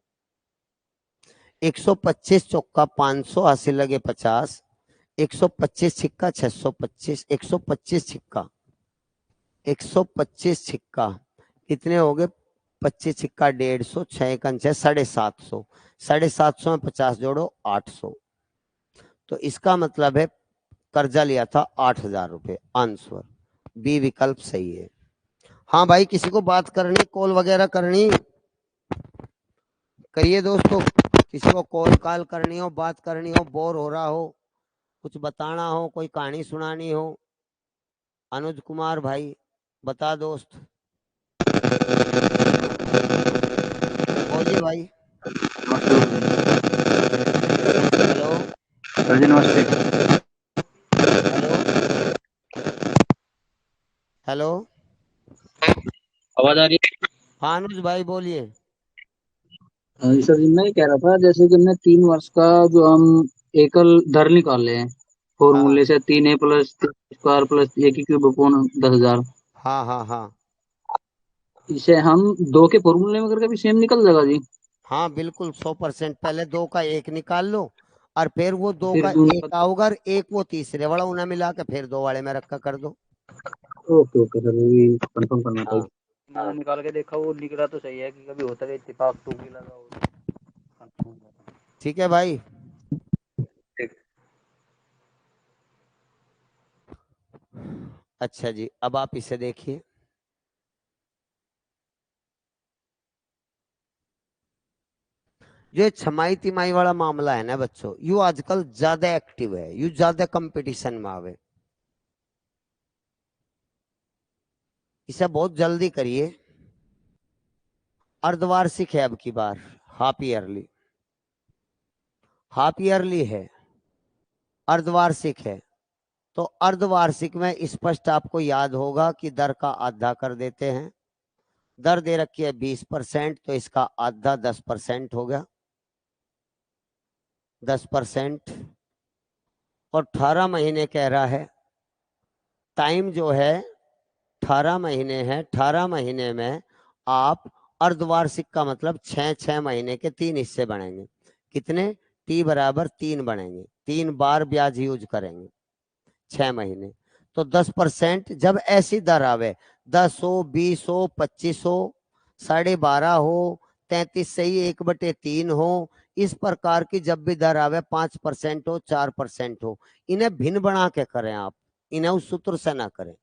125 चौका 500, हासिल लगे 50। 125 छिक्का 625, 125 छिक्का 125 छिक्का कितने हो गए? 25 छिक्का 150, 6 कंच है 750। 750 में 50 जोड़ो 800। तो इसका मतलब है कर्जा लिया था 8,000 रुपए। आंसर बी विकल्प सही है। हाँ भाई, किसी को बात करनी, कॉल वगैरह करनी करिए दोस्तों। किसी को कॉल कॉल करनी हो, बात करनी हो, बोर हो रहा हो, कुछ बताना हो, कोई कहानी सुनानी हो। अनुज कुमार भाई बता दोस्त, बोलिए भाई। हेलो
सर जी नमस्ते।
Hello hello.
आवाज आ रही है?
हाँ अनुज भाई बोलिए।
हाँ जी सर जी, मैं ये कह रहा था जैसे कि हमने 3 वर्ष का जो हम एकल दर निकाले हैं
हाँ
फॉर्मूले से, 3a+3 स्क्वायर + a³ / 10,000,
हाँ हाँ हाँ
इसे हम 2 के फॉर्मूले में करके भी सेम निकल जाएगा जी?
हाँ बिल्कुल 100%। पहले 2 का 1 निकाल लो, और फिर वो 2
फिर
का
दोनों
1
का।
आओगा और 1 वो तीसरे वाला, उन्हें मिला के फिर 2 वाले में रखा कर दो।
ओके ओके सर, ये कंफर्म करना था।
हाँ
मैंने निकाल के देखा, वो निकला तो सही है कि कभी होता है इत्तेफाक टू की लगा हो तो confirm करना।
ठीक है भाई।
ठीक।
अच्छा जी, अब आप इसे देखिए। जो ये छमाई तिमाही वाला मामला है ना बच्चों, यू आजकल ज्यादा एक्टिव है, यू ज्यादा कंपटीशन में आवे। इसे बहुत जल्दी करिए। अर्धवार्षिक है अब की बार, हाफ ईयरली। हाफ ईयरली है, अर्धवार्षिक है। तो अर्धवार्षिक में स्पष्ट आपको याद होगा कि दर का आधा कर देते हैं। दर दे रखी है 20%, तो इसका आधा 10% हो गया। 10%। और 18 महीने कह रहा है। टाइम जो है 18 महीने है। 18 महीने में आप अर्धवार्षिक का मतलब 6 6 महीने के 3 हिस्से बनेंगे। कितने? T = 3 बनेंगे। 3 बार ब्याज यूज करेंगे 6 महीने। तो 10%। जब ऐसी दर आवे, 10 हो, 20 हो, 25 हो, 12.5 हो, 33 सही 1/3 हो, इस प्रकार की जब भी दर आवे, 5% हो, 4% हो, इन्हें भिन्न बना के करें आप। इन्हें उस सूत्र से ना करें,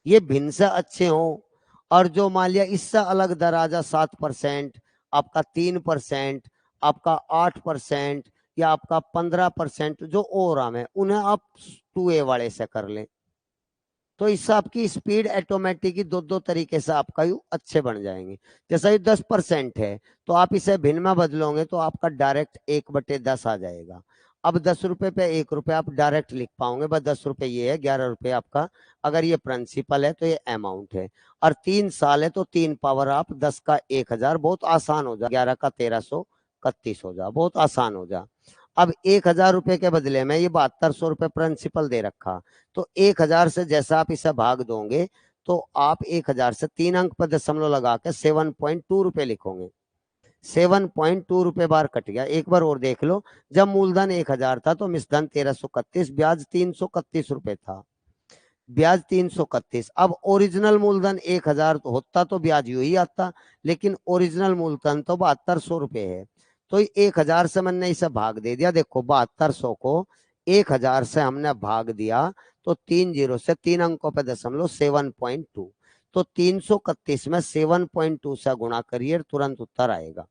ये भिन्न से अच्छे हो। और जो मान लिया इससे अलग दर आ जा, 7%, आपका 3%, आपका 8%, या आपका 15%, जो और आम है, उन्हें आप 2A वाले से कर लें। तो इससे आपकी स्पीड ऑटोमेटिक ही दो दो तरीके से आपका यू अच्छे बन जाएंगे। जैसा ये 10% है, तो आप इसे भिन्न में बदलोगे तो आपका डायरेक्ट 1/10 आ जाएगा। अब 10 रुपए पे 1 रुपए आप डायरेक्ट लिख पाओगे, बस 10 रुपए ये है, 11 रुपए आपका। अगर ये प्रिंसिपल है तो ये अमाउंट है। और 3 साल है तो 3 पावर आप 10 का 1,000, बहुत आसान हो जा। 11 का 1331 हो जा, बहुत आसान हो जा। अब 1,000 रुपए के बदले में ये 7200 रुपए प्रिंसिपल दे रखा। तो 1,000 से जैसा आप इसे भाग दोगे, तो आप 1,000 से 3 अंक पर दशमलव लगा के 7.2 रुपए लिखोगे। 7.2 रुपए बार कट गया। एक बार और देख लो, जब मूलधन 1,000 था तो मिश्रधन 1331, ब्याज 331 रुपए था। ब्याज 331। अब ओरिजिनल मूलधन 1000 तो होता तो ब्याज यू ही आता, लेकिन ओरिजिनल मूलधन तो 7200 रुपये है। तो 1000 से मैंने इसे भाग दे दिया। देखो 7200 को 1000 से हमने भाग दिया तो 30 से 3 अंकों पे दशमलव 7.2। तो 331 में 7.2 से गुणा करिए, तुरंत उत्तर आएगा।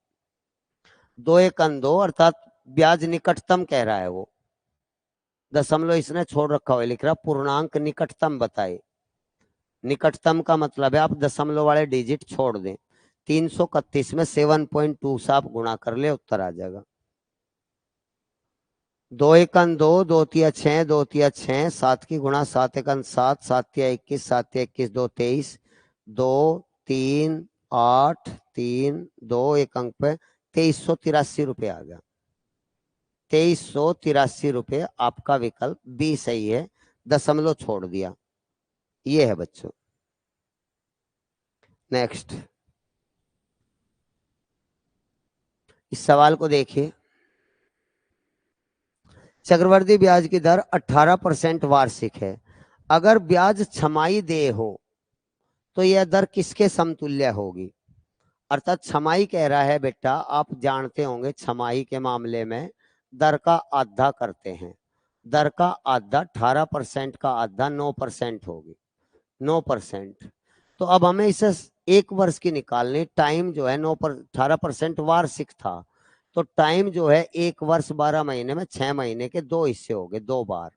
2 1 2 अर्थात ब्याज निकटतम कह रहा है वो, दशमलव इसने छोड़ रखा हुआ लिख रहा पूर्णांक निकटतम बताए। निकटतम का मतलब है आप दशमलव वाले डिजिट छोड़ दें। 331 में 7.2 से आप गुणा कर ले, उत्तर आ जाएगा। 2 1 2, 2 3 6, 2 3 6, 7 की गुणा 7 1 7, 7 7 21, 2 23, 2 3 8 3 2 1 अंक पे 2383 रुपये आ गया। 2383 रुपये आपका विकल्प बी सही है, दशमलव छोड़ दिया। ये है बच्चों। नेक्स्ट, इस सवाल को देखिए। चक्रवृद्धि ब्याज की दर 18% वार्षिक है। अगर ब्याज छमाही देय हो तो यह दर किसके समतुल्य होगी? अर्थात छमाही कह रहा है बेटा, आप जानते होंगे छमाही के मामले में दर का आधा करते हैं। दर का आधा 18% का आधा 9% होगी, 9%। तो अब हमें इसे 1 वर्ष की निकालनी। टाइम जो है 18% वार्षिक था, तो टाइम जो है 1 वर्ष 12 महीने में 6 महीने के 2 हिस्से हो गए, 2 बार।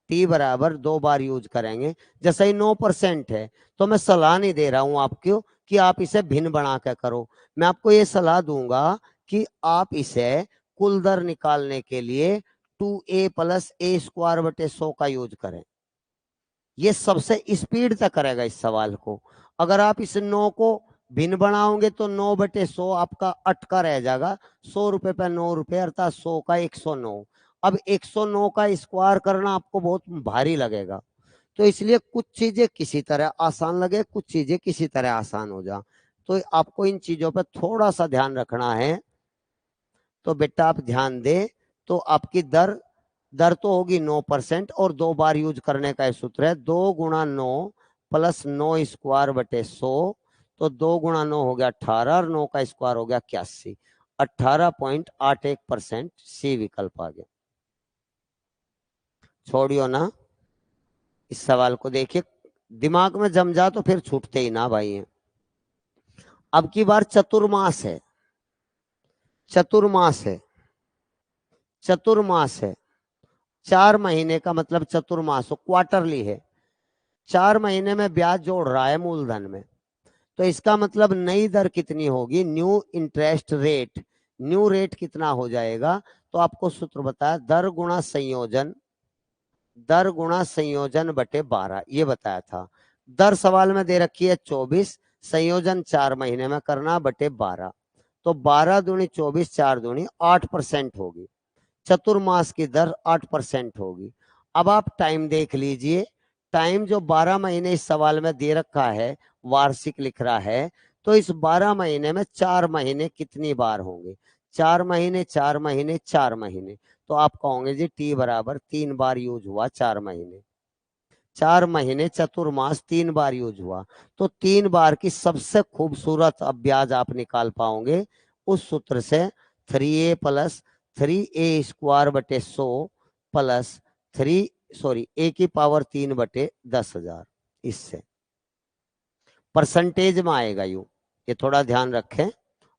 टी बराबर 2 बार यूज करेंगे। जैसे ही 9% है तो मैं सलाह नहीं दे रहा हूं आपको कि आप इसे भिन्न बना के करो। मैं आपको ये सलाह दूंगा कि आप इसे कुल दर निकालने के लिए 2a+a² / 100 का यूज करें। ये सबसे स्पीड तक करेगा इस सवाल को। अगर आप इस 9 को भिन्न बनाओगे तो 9/100 आपका अटका रह जाएगा। 100 रुपए पे 9 रुपए अर्थात 100 का 109। अब 109 का स्क्वायर करना आपको बहुत भारी लगेगा, तो इसलिए कुछ चीजें किसी तरह आसान लगे, कुछ चीजें किसी तरह आसान हो जा। तो आपको इन चीजों पर थोड़ा सा ध्यान रखना है। तो बेटा आप ध्यान दे, तो आपकी दर दर तो होगी 9% और 2 बार यूज करने का सूत्र है 2 × 9 + 9² / 100। तो 2 × 9 हो गया 18 और 9 का स्क्वायर हो गया 81। 18.81% सी विकल्प आ गया। छोड़ियो ना, इस सवाल को देखिए, दिमाग में जम जा तो फिर छूटते ही ना भाई। अब की बार चतुर्मास है, चतुर्मास है, चतुर्मास है। 4 महीने का मतलब चतुर्मास हो, क्वार्टरली है। 4 महीने में ब्याज जोड़ रहा है मूलधन में, तो इसका मतलब नई दर कितनी होगी? New interest rate. New rate कितना हो जाएगा? तो आपको सूत्र बताया, दर गुणा संयोजन, दर गुणा संयोजन बटे 12, ये बताया था। दर सवाल में दे रखी है 24, संयोजन 4 महीने में करना बटे 12। तो 12 दूनी 24, 4 दूनी 8% होगी। चतुर्मास की दर 8% होगी। अब आप टाइम देख लीजिए। टाइम जो 12 महीने इस सवाल में दे रखा है, वार्षिक लिख रहा है, तो इस 12 महीने में 4 महीने कितनी बार होंगे? 4 महीने 4 महीने 4 महीने। तो आप कहोगे जी टी बराबर 3 बार यूज हुआ 4 महीने। 4 महीने चतुर्मास 3 बार यूज हुआ, तो 3 बार की सबसे खूबसूरत अब ब्याज आप निकाल पाओगे उस सूत्र से। 3a+3a² / 100 plus 3 a⁻³ / 10,000। इससे परसेंटेज में आएगा यू, ये थोड़ा ध्यान रखें।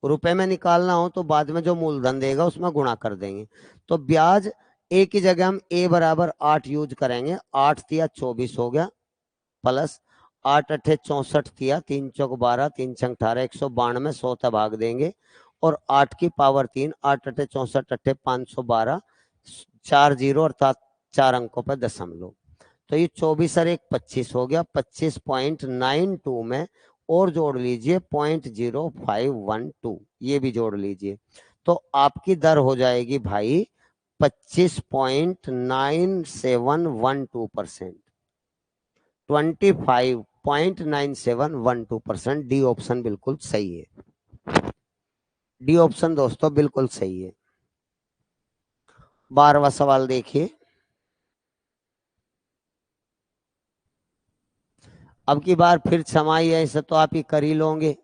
रुपए में निकालना हो तो बाद में जो मूलधन देगा उसमें गुणा कर देंगे। तो ब्याज ए की जगह हम a बराबर 8 यूज करेंगे। 8 तिया 24 हो गया, प्लस 8 अठे 64 तिया, 3 चौक 12, 3 छंग 18, 192, 100 तक भाग देंगे। और 8 की पावर 3, 8 अठे 64 अठे 512, 4 0 अर्थात 4 अंकों पर दशमलव। तो ये 24 और 1 25 हो गया। 25.92 में और जोड़ लीजिए 0.0512, ये भी जोड़ लीजिए। तो आपकी दर हो जाएगी भाई 25.9712%। 25.9712%। डी ऑप्शन बिल्कुल सही है। डी ऑप्शन दोस्तों बिल्कुल सही है। 12वां सवाल देखिए। अब की बार फिर छमाही है, इसे तो आप ही कर ही लोगे।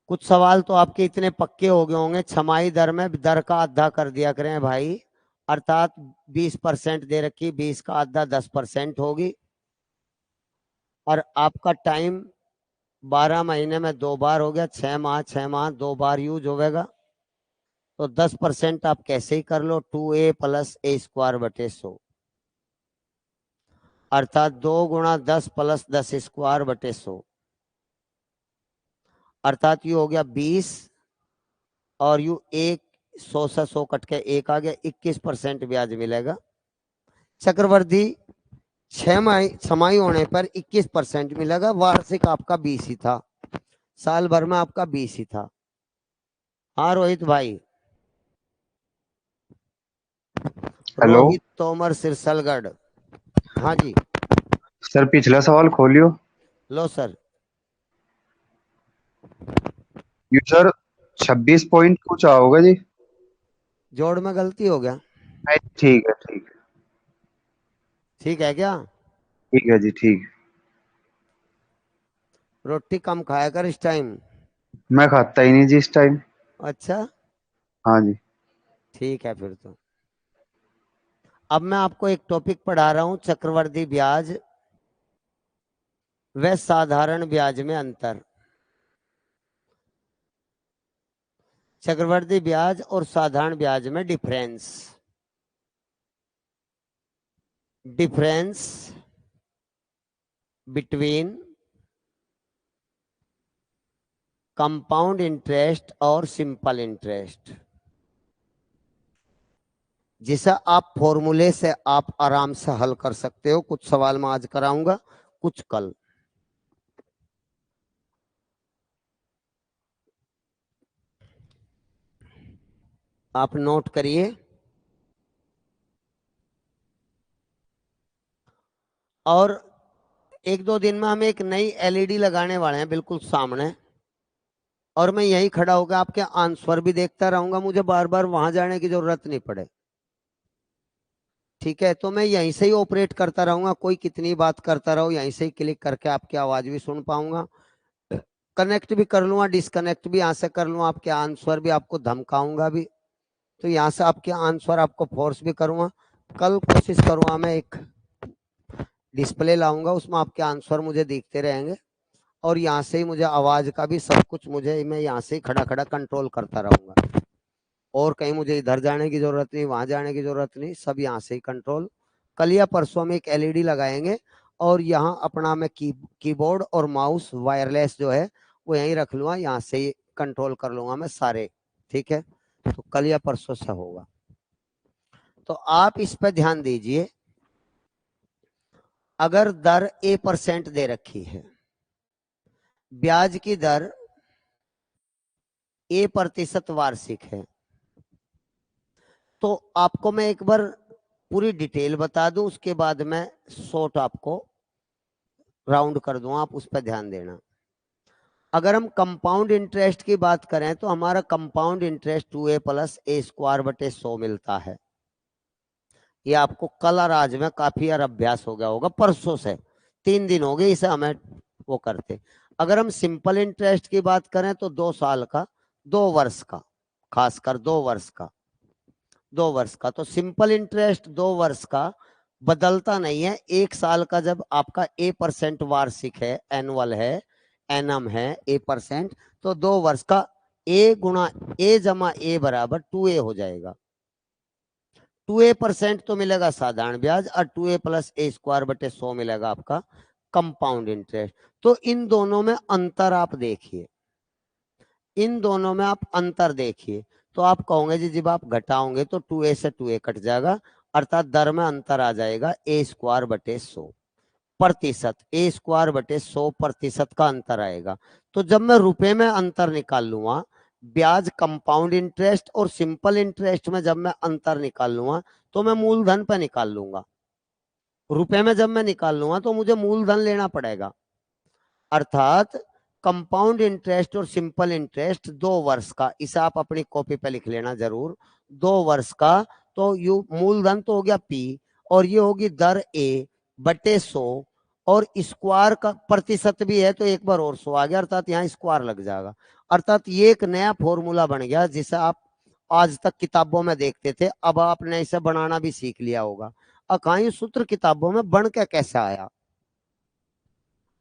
कुछ सवाल तो आपके इतने पक्के हो गए होंगे, छमाही दर में दर का आधा कर दिया करें भाई, अर्थात 20% दे रखी, 20 का आधा 10% होगी। और आपका टाइम 12 महीने में 2 बार हो गया, 6 माह 6 माह 2 बार यूज होगा। तो 10% आप कैसे ही कर लो, 2a + a²/100, अर्थात 2 × 10 + 10²/100, अर्थात ये हो गया 20, और यू एक 100 से 100 कट के एक आ गया, 21% ब्याज मिलेगा। चक्रवर्ती छमाही होने पर 21% मिलेगा, वार्षिक आपका 20 ही था, साल भर में आपका 20 ही था। हाँ रोहित भाई।
हेलो
रोहित तोमर सिरसलगढ़। हाँ जी।
सर, पिछला सवाल खोलियो।
लो सर।
ये सर 26 पॉइंट कुछ होगा जी।
जोड़ में गलती हो गया।
नहीं, ठीक है, ठीक है।
ठीक है क्या?
ठीक है जी, ठीक।
रोटी कम खाया कर इस टाइम।
मैं खाता ही नहीं जी इस टाइम।
अच्छा,
हाँ जी।
ठीक है फिर तो। अब मैं आपको एक टॉपिक पढ़ा रहा हूं, चक्रवर्ती ब्याज व साधारण ब्याज में अंतर। चक्रवर्ती ब्याज और साधारण ब्याज में difference. Difference between compound interest और सिंपल इंटरेस्ट, जिसे आप फॉर्मूले से आप आराम से हल कर सकते हो। कुछ सवाल मैं आज कराऊंगा, कुछ कल। आप नोट करिए। और 1-2 दिन में हम एक नई एलईडी लगाने वाले हैं बिल्कुल सामने, और मैं यहीं खड़ा होकर आपके आंसर भी देखता रहूंगा, मुझे बार बार वहां जाने की जरूरत नहीं पड़े। ठीक है, तो मैं यहीं से ही ऑपरेट करता रहूंगा, कोई कितनी बात करता रहो, यहीं से ही क्लिक करके आपकी आवाज भी सुन पाऊंगा, कनेक्ट भी कर लूंगा, डिस्कनेक्ट भी यहाँ से कर लूंगा, आपके आंसर भी आपको धमकाऊंगा भी, तो यहाँ से आपके आंसर आपको फोर्स भी करूंगा। कल कोशिश करूंगा मैं एक डिस्प्ले लाऊंगा, उसमें आपके आंसर मुझे दिखते रहेंगे, और यहाँ से ही मुझे आवाज का भी सब कुछ मुझे, मैं यहाँ से ही खड़ा खड़ा कंट्रोल करता रहूंगा, और कहीं मुझे इधर जाने की जरूरत नहीं, वहां जाने की जरूरत नहीं, सब यहाँ से ही कंट्रोल। कल या परसों में एक एलईडी लगाएंगे, और यहाँ अपना मैं कीबोर्ड और माउस वायरलेस जो है वो यहीं रख लूंगा, यहाँ से ही कंट्रोल कर लूंगा मैं सारे। ठीक है, तो कल या परसों से होगा, तो आप इस पर ध्यान दीजिए। अगर दर A% दे रखी है, ब्याज की दर A% वार्षिक है, तो आपको मैं एक बार पूरी डिटेल बता दूं, उसके बाद मैं शॉर्ट आपको राउंड कर दूं, आप उस पर ध्यान देना। अगर हम कंपाउंड इंटरेस्ट की बात करें तो हमारा कंपाउंड इंटरेस्ट 2a + a²/100 मिलता है। ये आपको कल और आज में काफी यार अभ्यास हो गया होगा, परसों से 3 दिन हो गए इसे हमें वो करते। अगर हम सिंपल इंटरेस्ट की बात करें तो 2 साल का, 2 वर्ष का, खासकर 2 वर्ष का, 2 वर्ष का, तो सिंपल इंटरेस्ट 2 वर्ष का बदलता नहीं है। 1 साल का जब आपका A% वार्षिक है, एनुअल है, एनम है A%, तो 2 वर्ष का A × A = A = 2a हो जाएगा। 2a% तो मिलेगा साधारण ब्याज, और 2a + a²/100 मिलेगा आपका कंपाउंड इंटरेस्ट। तो इन दोनों में अंतर आप देखिए, इन दोनों में आप अंतर देखिए, तो आप कहोगे जी जब आप घटाओगे तो 2a से 2a कट जाएगा, अर्थात दर में अंतर आ जाएगा a²/100 प्रतिशत, a²/100 प्रतिशत का अंतर आएगा। तो जब मैं रुपए में अंतर निकाल लूंगा, ब्याज कंपाउंड इंटरेस्ट और सिंपल इंटरेस्ट में जब मैं अंतर निकाल लूंगा, तो मैं मूलधन पे निकाल लूंगा। रुपए में जब मैं निकाल लूंगा तो मुझे मूलधन लेना पड़ेगा, अर्थात कंपाउंड इंटरेस्ट और सिंपल इंटरेस्ट 2 वर्ष का, इसे आप अपनी कॉपी पे लिख लेना जरूर, 2 वर्ष का। तो यू मूलधन तो हो गया P, और ये होगी दर A/100, और स्क्वायर का प्रतिशत भी है तो एक बार और 100 आ गया, अर्थात यहाँ स्क्वायर लग जाएगा। अर्थात ये एक नया फॉर्मूला बन गया जिसे आप आज तक किताबों में देखते थे, अब आपने इसे बनाना भी सीख लिया होगा। अकाई सूत्र किताबों में बन के कैसे आया?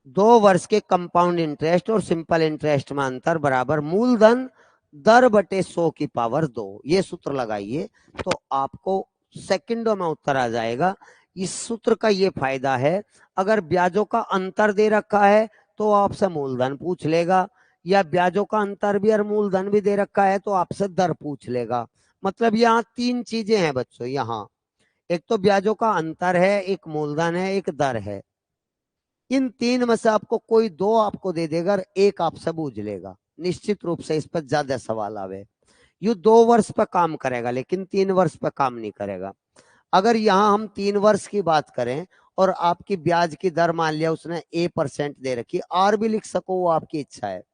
2 वर्ष के कंपाउंड इंटरेस्ट और सिंपल इंटरेस्ट में अंतर बराबर मूलधन दर बटे 100 की पावर 2। ये सूत्र लगाइए तो आपको सेकंडों में उत्तर आ जाएगा। इस सूत्र का ये फायदा है, अगर ब्याजों का अंतर दे रखा है तो आपसे मूलधन पूछ लेगा, या ब्याजों का अंतर भी और मूलधन भी दे रखा है तो आपसे दर पूछ लेगा। मतलब यहाँ 3 चीजें हैं बच्चों। यहाँ एक तो ब्याजों का अंतर है, एक मूलधन है, एक दर है। इन 3 में से आपको कोई 2 आपको दे देगा, एक आपसे पूछ लेगा। निश्चित रूप से इस पर ज्यादा सवाल आवे। यू 2 वर्ष पर काम करेगा लेकिन 3 वर्ष पर काम नहीं करेगा। अगर यहाँ हम 3 वर्ष की बात करें और आपकी ब्याज की दर मान लिया उसने A% दे रखी, आर भी लिख सको वो आपकी इच्छा है,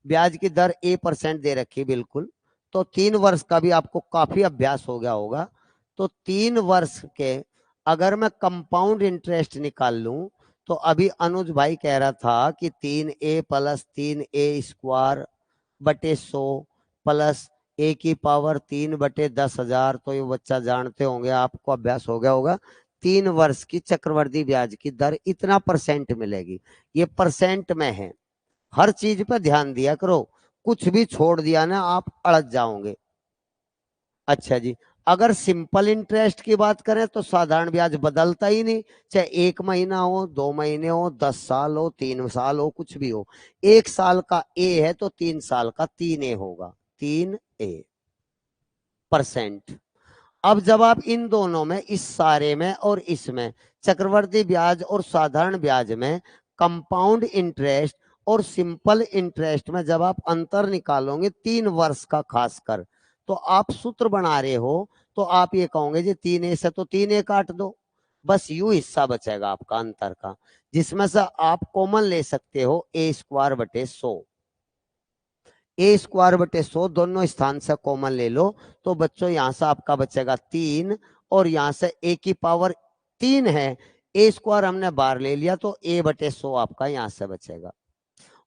ब्याज की दर A% दे रखी बिल्कुल, तो 3 वर्ष का भी आपको काफी अभ्यास हो गया होगा। तो 3 वर्ष के अगर मैं कंपाउंड इंटरेस्ट निकाल लूं तो अभी अनुज भाई कह रहा था कि 3A प्लस 3A स्क्वायर बटे 100 प्लस A की पावर 3 बटे 10,000। तो ये बच्चा जानते होंगे, आपको अभ्यास हो गया होगा। 3 वर्ष की चक्रवर्ती ब्याज की दर इतना परसेंट मिलेगी, ये परसेंट में है। हर चीज पर ध्यान दिया करो, कुछ भी छोड़ दिया ना आप अड़क जाओगे। अच्छा जी, अगर सिंपल इंटरेस्ट की बात करें तो साधारण ब्याज बदलता ही नहीं, चाहे 1 महीना हो, 2 महीने हो, 10 साल हो, 3 साल हो, कुछ भी हो। 1 साल का ए है तो 3 साल का 3A होगा, 3A%। अब जब आप इन दोनों में, इस सारे में और इसमें, चक्रवर्ती ब्याज और साधारण ब्याज में, कंपाउंड इंटरेस्ट और सिंपल इंटरेस्ट में जब आप अंतर निकालोगे 3 वर्ष का खासकर, तो आप सूत्र बना रहे हो तो आप ये कहोगे जी 3A से तो 3A काट दो, बस यू हिस्सा बचेगा आपका अंतर का, जिसमें से आप कॉमन ले सकते हो A स्क्वायर बटे 100। A स्क्वायर बटे 100 दोनों स्थान से कॉमन ले लो तो बच्चों यहां से आपका बचेगा 3, और यहां से A की पावर 3 है, A स्क्वायर हमने बाहर ले लिया तो A बटे 100 आपका यहां से बचेगा।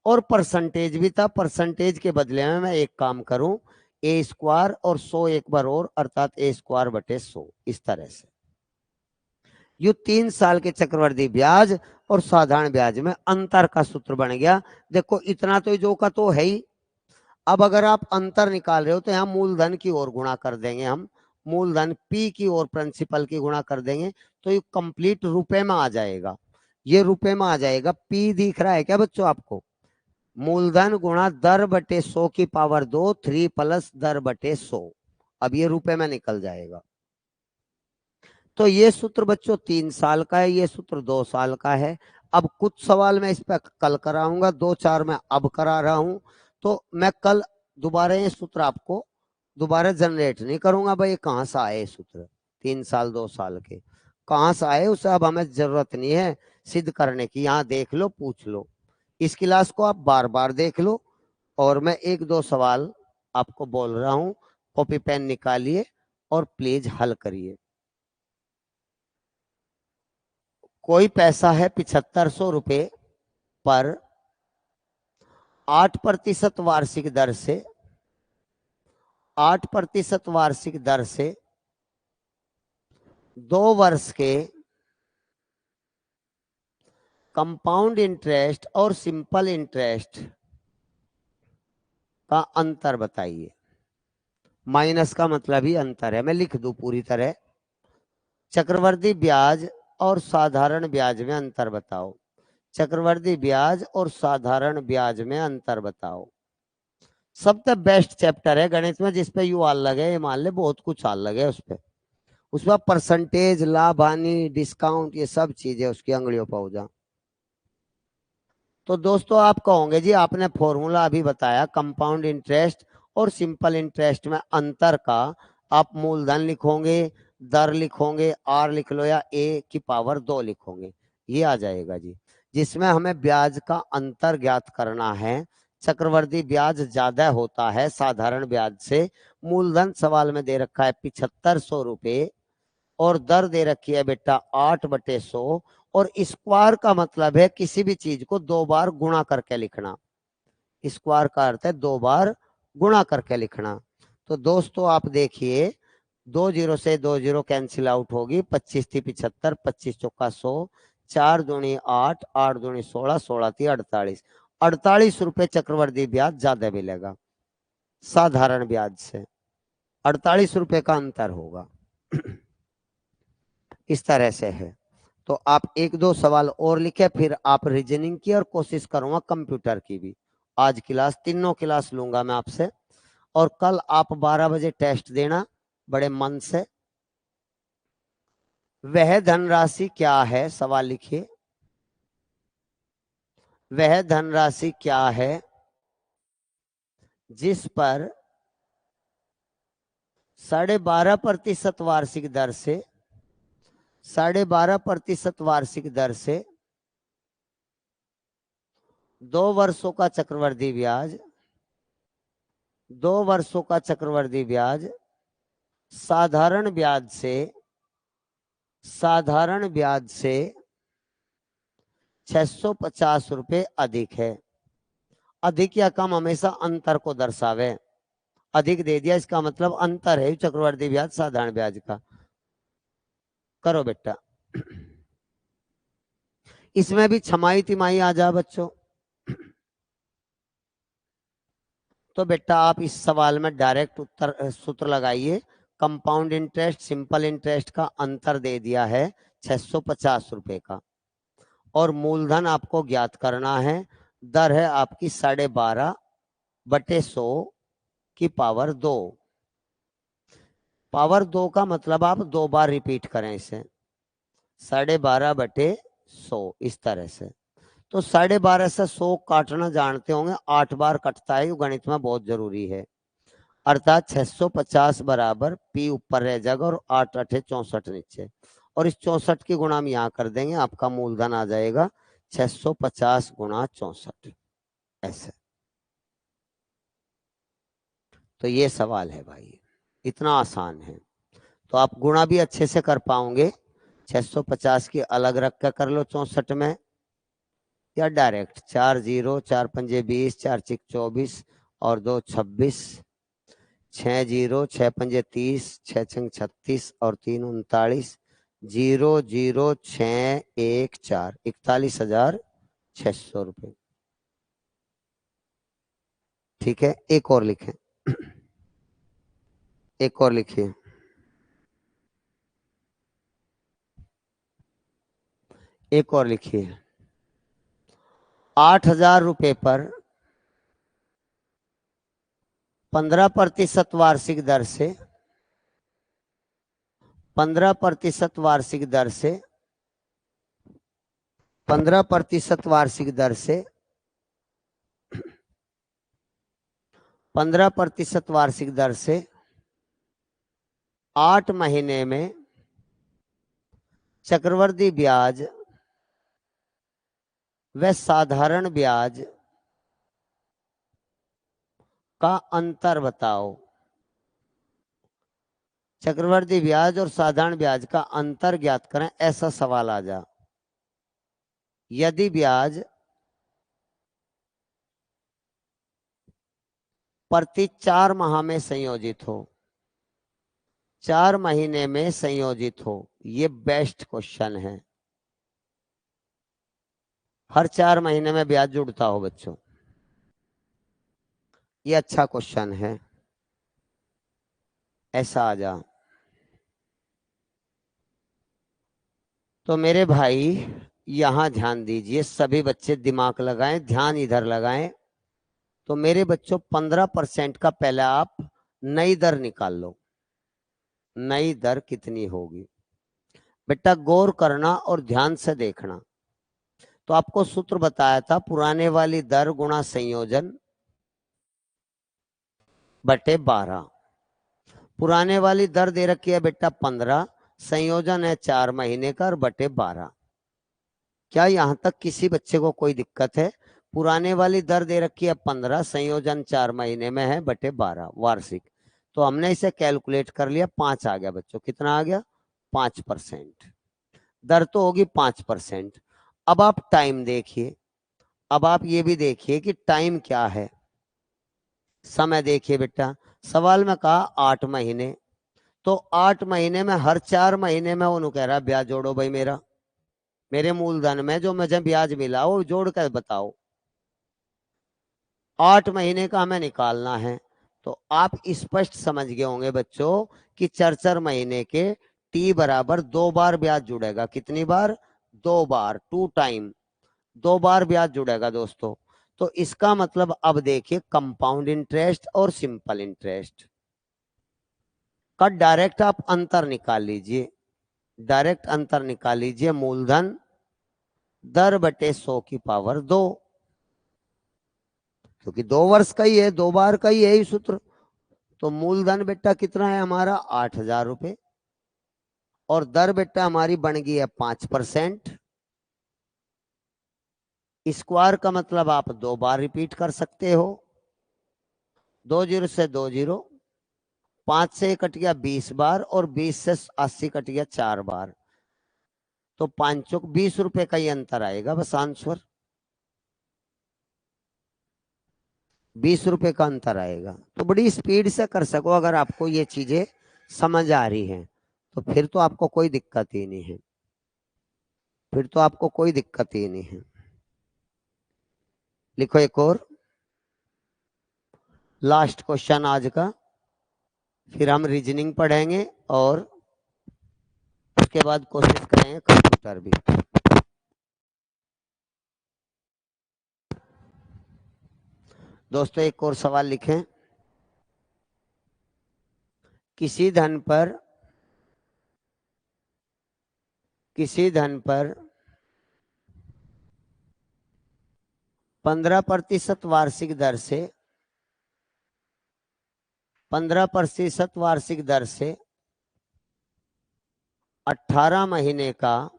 और परसेंटेज भी था, परसेंटेज के बदले में मैं एक काम करूं, A स्क्वायर और 100 एक बार और, अर्थात A स्क्वायर बटे 100। इस तरह से यू 3 साल के चक्रवर्ती ब्याज और साधारण ब्याज में अंतर का सूत्र बन गया। देखो इतना तो जो का तो है ही। अब अगर आप अंतर निकाल रहे हो तो यहाँ मूलधन की ओर गुणा कर देंगे हम, मूलधन P की ओर प्रिंसिपल की गुणा कर देंगे तो ये कंप्लीट रुपए में आ जाएगा। ये रुपए में आ जाएगा। P दिख रहा है क्या बच्चों आपको? मूलधन गुणा दर बटे 100 की पावर 2, 3 प्लस दर बटे 100। अब ये रुपए में निकल जाएगा। तो ये सूत्र बच्चों 3 साल का है, ये सूत्र 2 साल का है। अब कुछ सवाल मैं इस पर कल कराऊंगा, 2-4 मैं अब करा रहा हूं, तो मैं कल दोबारा ये सूत्र आपको दोबारा जनरेट नहीं करूंगा। भाई कहाँ से आए सूत्र 3 साल 2 साल के, कहाँ से आए उसे अब हमें जरूरत नहीं है सिद्ध करने की। यहाँ देख लो, पूछ लो, इस क्लास को आप बार बार देख लो, और मैं 1-2 सवाल आपको बोल रहा हूं, कॉपी पेन निकालिए और प्लीज हल करिए। कोई पैसा है 7500 रुपए पर 8% वार्षिक दर से, 8% वार्षिक दर से 2 वर्ष के कंपाउंड इंटरेस्ट और सिंपल इंटरेस्ट का अंतर बताइए। माइनस का मतलब ही अंतर है, मैं लिख दूं पूरी तरह। चक्रवर्ती ब्याज और साधारण ब्याज में अंतर बताओ, चक्रवर्ती ब्याज और साधारण ब्याज में अंतर बताओ। सबसे बेस्ट चैप्टर है गणित में जिसपे यू आल लगे, ये मान ले बहुत कुछ आल लगे उस पे। उसमें परसेंटेज, लाभ हानि, डिस्काउंट, ये सब चीजें उसकी अंगड़ियों पर हो जा। तो दोस्तों आप कहोगे जी आपने फॉर्मूला अभी बताया कंपाउंड इंटरेस्ट और सिंपल इंटरेस्ट में अंतर का, आप मूलधन लिखोगे, दर लिखोगे, आर लिख लो, या A की पावर 2 लिखोगे, ये आ जाएगा जी। जिसमें हमें ब्याज का अंतर ज्ञात करना है। चक्रवर्ती ब्याज ज्यादा होता है साधारण ब्याज से। मूलधन सवाल में दे रखा है 7500 रुपए, और दर दे रखी है बेटा 8/100, और स्क्वायर का मतलब है किसी भी चीज को 2 बार गुणा करके लिखना। स्क्वायर का अर्थ है 2 बार गुणा करके लिखना। तो दोस्तों आप देखिए 2 जीरो से 2 जीरो कैंसिल आउट होगी, 25 थी 75, 25 चौका 100, 4 दूनी 8, 8 दूनी 16, 16 थी 48, 48 रुपए चक्रवर्ती ब्याज ज्यादा मिलेगा साधारण ब्याज से, 48 रुपए का अंतर होगा। इस तरह से है। तो आप एक दो सवाल और लिखे, फिर आप रीजनिंग की और कोशिश करूंगा कंप्यूटर की भी। आज क्लास तीनों क्लास लूंगा मैं आपसे, और कल आप 12 बजे टेस्ट देना बड़े मन से। वह धनराशि क्या है, सवाल लिखिए। वह धनराशि क्या है जिस पर 12.5% वार्षिक दर से 12.5% वार्षिक दर से 2 वर्षों का चक्रवृद्धि ब्याज 2 वर्षों का चक्रवृद्धि ब्याज साधारण ब्याज से 650 रुपए अधिक है। अधिक या कम हमेशा अंतर को दर्शावे। अधिक दे दिया, इसका मतलब अंतर है चक्रवृद्धि ब्याज साधारण ब्याज का। करो बेटा। इसमें भी छमाही तिमाही आ जा बच्चों। तो बेटा आप इस सवाल में डायरेक्ट उत्तर सूत्र लगाइए। कंपाउंड इंटरेस्ट सिंपल इंटरेस्ट का अंतर दे दिया है 650 रुपए का, और मूलधन आपको ज्ञात करना है। दर है आपकी 12.5/100 की पावर 2। पावर 2 का मतलब आप 2 बार रिपीट करें इसे, 12.5/100 इस तरह से। तो 12.5 से 100 काटना जानते होंगे, 8 बार कटता है, गणित में बहुत जरूरी है। अर्थात 650 बराबर पी ऊपर रह जाएगा और 8 8 64 नीचे, और इस 64 की गुणा हम यहाँ कर देंगे, आपका मूलधन आ जाएगा 650 गुणा 64 ऐसे। तो ये सवाल है भाई, इतना आसान है। तो आप गुणा भी अच्छे से कर पाओगे। 650 की अलग रख कर कर लो 64 में, या डायरेक्ट 4 0 4 पंजे 20 4 चिक 24 और 2 26, 6 0 6 पंजे 30 6 छंग 36 और 3 39, 0 0 6 1 4, 41,600 रुपए। ठीक है, एक और लिखें, एक और लिखिए। एक और लिखिए। 8,000 रुपए पर 15% वार्षिक दर से 15% वार्षिक दर से 15% वार्षिक दर से 15% वार्षिक दर से 8 महीने में चक्रवृद्धि ब्याज व साधारण ब्याज का अंतर बताओ। चक्रवृद्धि ब्याज और साधारण ब्याज का अंतर ज्ञात करें, ऐसा सवाल आ जा। यदि ब्याज प्रति 4 माह में संयोजित हो, 4 महीने में संयोजित हो, ये बेस्ट क्वेश्चन है। हर 4 महीने में ब्याज जुड़ता हो बच्चों, ये अच्छा क्वेश्चन है, ऐसा आ जा। तो मेरे भाई यहां ध्यान दीजिए, सभी बच्चे दिमाग लगाएं, ध्यान इधर लगाएं। तो मेरे बच्चों 15% का पहले आप नई दर निकाल लो। नई दर कितनी होगी बेटा, गौर करना और ध्यान से देखना। तो आपको सूत्र बताया था, पुराने वाली दर गुणा संयोजन बटे 12। पुराने वाली दर दे रखी है बेटा 15, संयोजन है 4 महीने का और बटे 12। क्या यहां तक किसी बच्चे को कोई दिक्कत है? पुराने वाली दर दे रखी है 15, संयोजन 4 महीने में है बटे 12 वार्षिक। तो हमने इसे कैलकुलेट कर लिया, 5 आ गया बच्चों। कितना आ गया? 5%। दर तो होगी 5%। अब आप टाइम देखिए, अब आप ये भी देखिए कि टाइम क्या है, समय देखिए बेटा। सवाल में कहा 8 महीने, तो 8 महीने में हर 4 महीने में वो कह रहा ब्याज जोड़ो भाई, मेरा मेरे मूलधन में जो मुझे ब्याज मिला वो जोड़ कर बताओ। 8 महीने का हमें निकालना है। तो आप स्पष्ट समझ गए होंगे बच्चों कि 4 महीने के टी बराबर 2 बार ब्याज जुड़ेगा। कितनी बार? 2 बार, 2 टाइम, 2 बार ब्याज जुड़ेगा दोस्तों। तो इसका मतलब अब देखिए कंपाउंड इंटरेस्ट और सिंपल इंटरेस्ट का डायरेक्ट आप अंतर निकाल लीजिए। डायरेक्ट अंतर निकाल लीजिए, मूलधन दर बटे 100 की पावर 2, क्योंकि 2 वर्ष का ही है, 2 बार का ही है ये सूत्र। तो मूलधन बेटा कितना है हमारा? 8,000 रुपए, और दर बेटा हमारी बन गई है 5%। स्क्वायर का मतलब आप 2 बार रिपीट कर सकते हो। 2 जीरो से 2 जीरो, 5 से कट गया 20 बार, और 20 से 80 कट गया 4 बार। तो 5 चौक 20 रुपए का ही अंतर आएगा बस आंसर। 20 रुपए का अंतर आएगा। तो बड़ी स्पीड से कर सको अगर आपको ये चीजें समझ आ रही हैं, तो फिर तो आपको कोई दिक्कत ही नहीं है, फिर तो आपको कोई दिक्कत ही नहीं है। लिखो एक और लास्ट क्वेश्चन आज का, फिर हम रीजनिंग पढ़ेंगे और उसके बाद कोशिश करेंगे कंप्यूटर भी। दोस्तों एक और सवाल लिखें। किसी धन पर 15% वार्षिक दर से 15% वार्षिक दर से 18 महीने का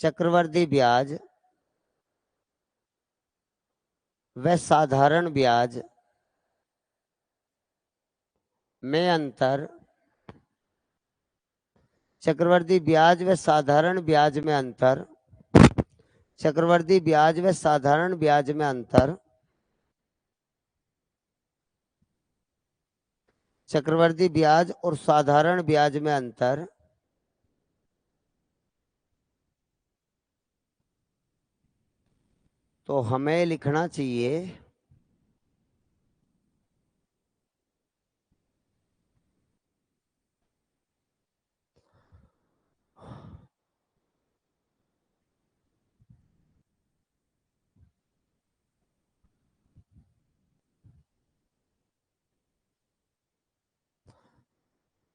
चक्रवृद्धि ब्याज व साधारण ब्याज में अंतर, चक्रवृद्धि ब्याज व साधारण ब्याज में अंतर, चक्रवृद्धि ब्याज व साधारण ब्याज में अंतर, चक्रवृद्धि ब्याज और साधारण ब्याज में अंतर तो हमें लिखना चाहिए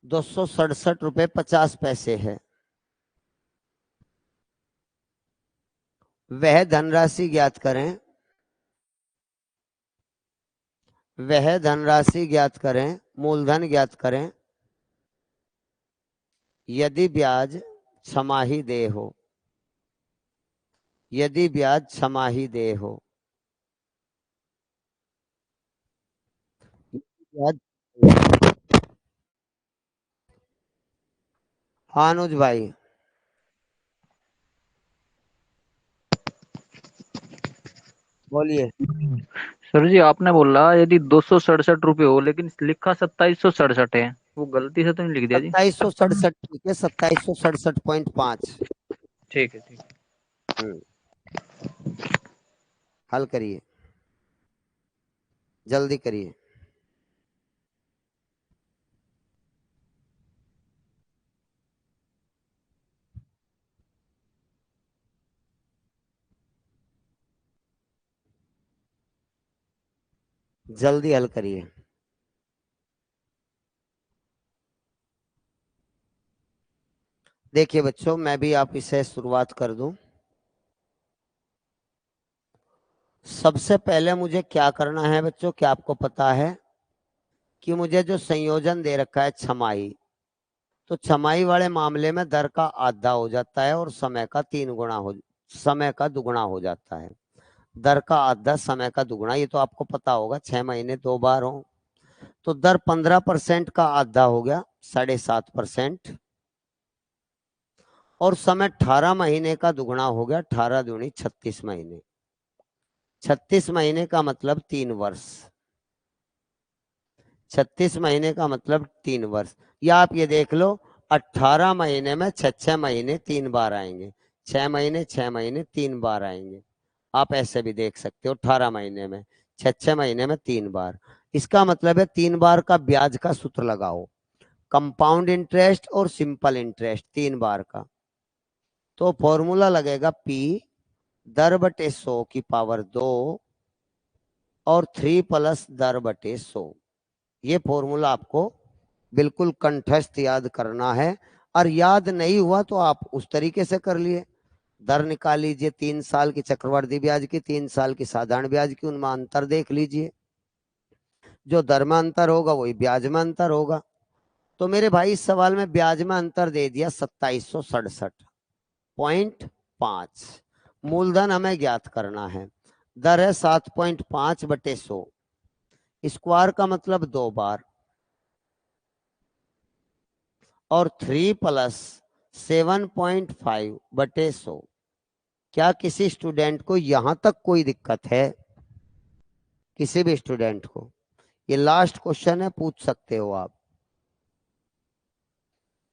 ₹267.50 है। वह धनराशि ज्ञात करें, वह धनराशि ज्ञात करें, मूलधन ज्ञात करें यदि ब्याज छमाही देय हो, यदि ब्याज छमाही देय हो। ब्याज, हाँ अनुज भाई बोलिए।
सर जी आपने बोला यदि 267 रुपये हो, लेकिन लिखा 2767 है, वो गलती से तो नहीं लिख दिया जी?
2767, ठीक है, 2767.5।
ठीक है ठीक है।
हल करिए, जल्दी करिए। जल्दी हल करिए। देखिए बच्चों, मैं भी आप इसे शुरुआत कर दूं। सबसे पहले मुझे क्या करना है बच्चों, क्या आपको पता है कि मुझे जो संयोजन दे रखा है छमाही, तो छमाही वाले मामले में दर का आधा हो जाता है और समय का दुगुना हो जाता है। दर का आधा, समय का दुगुना, ये तो आपको पता होगा। 6 महीने 2 बार हो तो दर 15% का आधा हो गया 7.5%। और समय 18 महीने का दुगुना हो गया, 18 दूनी 36 महीने। 36 महीने का मतलब 3 वर्ष। 36 महीने का मतलब 3 वर्ष। या आप ये देख लो 18 महीने में 6 महीने 3 बार आएंगे, 6 महीने 6 महीने 3 बार आएंगे। आप ऐसे भी देख सकते हो 18 महीने में 6 महीने में 3 बार। इसका मतलब है 3 बार का ब्याज का सूत्र लगाओ, कंपाउंड इंटरेस्ट और सिंपल इंटरेस्ट 3 बार का। तो फॉर्मूला लगेगा P दर बटे 100 की पावर 2 और 3 प्लस दर बटे 100। ये फॉर्मूला आपको बिल्कुल कंठस्थ याद करना है, और याद नहीं हुआ तो आप उस तरीके से कर लिए। दर निकाल लीजिए 3 साल की चक्रवर्ती ब्याज की, 3 साल की साधारण ब्याज की, उनमें अंतर देख लीजिए। जो दर में अंतर होगा वही ब्याज में अंतर होगा। तो मेरे भाई इस सवाल में ब्याज में अंतर दे दिया 2767.5। मूलधन हमें ज्ञात करना है। दर है 7.5 बटे 100। स्क्वायर का मतलब 2 बार, और 3 प्लस 7.5 बटे 100। क्या किसी स्टूडेंट को यहां तक कोई दिक्कत है? किसी भी स्टूडेंट को? ये लास्ट क्वेश्चन है, पूछ सकते हो आप।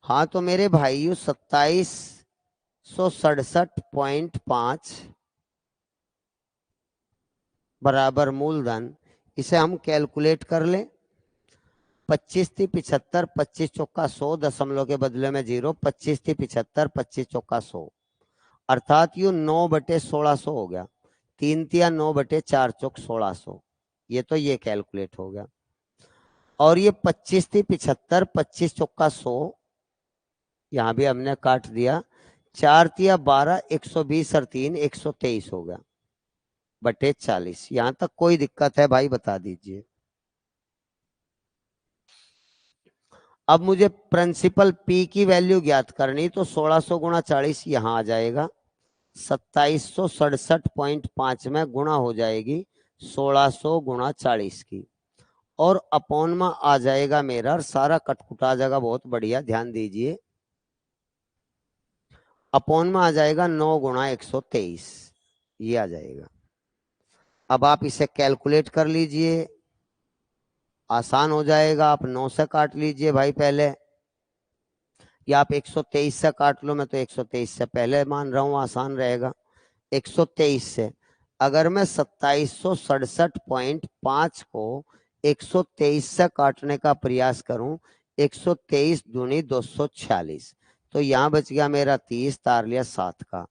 हाँ तो मेरे भाइयों 2767.5 बराबर मूलधन, इसे हम कैलकुलेट कर लें। 25 थी 75, 25 चौका 100, दशमलव के बदले में 0, 25 थी 75, 25 चौका 100, अर्थात यू 9/1600 हो गया। 3 तिया 9/4 चौक 1600। ये तो ये कैलकुलेट हो गया। और ये 25 थी 75, 25 चौका 100, यहां भी हमने काट दिया। 4 तिया 12, 120 और 3 123 हो गया बटे 40। यहां तक कोई दिक्कत है भाई बता दीजिए। अब मुझे प्रिंसिपल पी की वैल्यू ज्ञात करनी, तो 1600 गुणा 40 यहां आ जाएगा। 2767.5 में गुणा हो जाएगी 1600 गुणा 40 की, और अपॉन में आ जाएगा मेरा, सारा कटकुटा आ जाएगा। बहुत बढ़िया, ध्यान दीजिए। अपॉन में आ जाएगा 9 गुणा 123, ये आ जाएगा। अब आप इसे कैलकुलेट कर लीजिए, आसान हो जाएगा। आप 9 से काट लीजिए भाई पहले, या आप 123 से काट लो। मैं तो 123 से पहले मान रहा हूं, आसान रहेगा। 123 से अगर मैं 2767.5 को 123 से काटने का प्रयास करूं, 123 दूनी 246, तो यहां बच गया मेरा 30, तार लिया 7 का,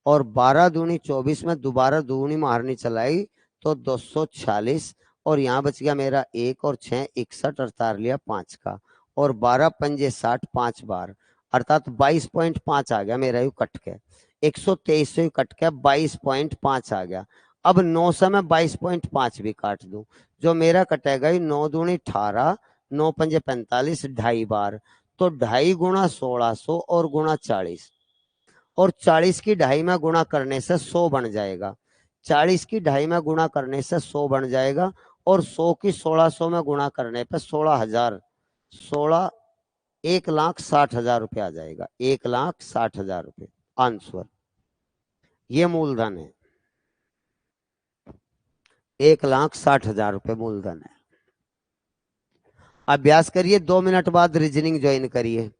और 12 दूनी 24 में दोबारा दूनी मारनी चलाई तो 246, और यहाँ बच गया मेरा 1 और 6 61, और तार लिया 5 का, और 12 पंजे 60 5 बार, अर्थात 22.5 आ गया मेरा। यू कट के 123 से कट के 22.5 आ गया। अब 9 से मैं 22.5 भी काट दूं, जो मेरा कटेगा 9 दूनी 18, 9 पंजे 45, 2.5 बार, तो 2.5 गुणा 1600 और गुणा 40, और 40 की 2.5 में गुणा करने से 100 बन जाएगा। 40 की 2.5 में गुणा करने से 100 बन जाएगा, और 100 की 1600 में गुणा करने पे 16,000, 1,60,000 रुपये आ जाएगा। 1,60,000 रुपये आंसर। ये मूलधन है, 1,60,000 रुपये मूलधन है। अभ्यास करिए, 2 मिनट बाद रीजनिंग ज्वाइन करिए।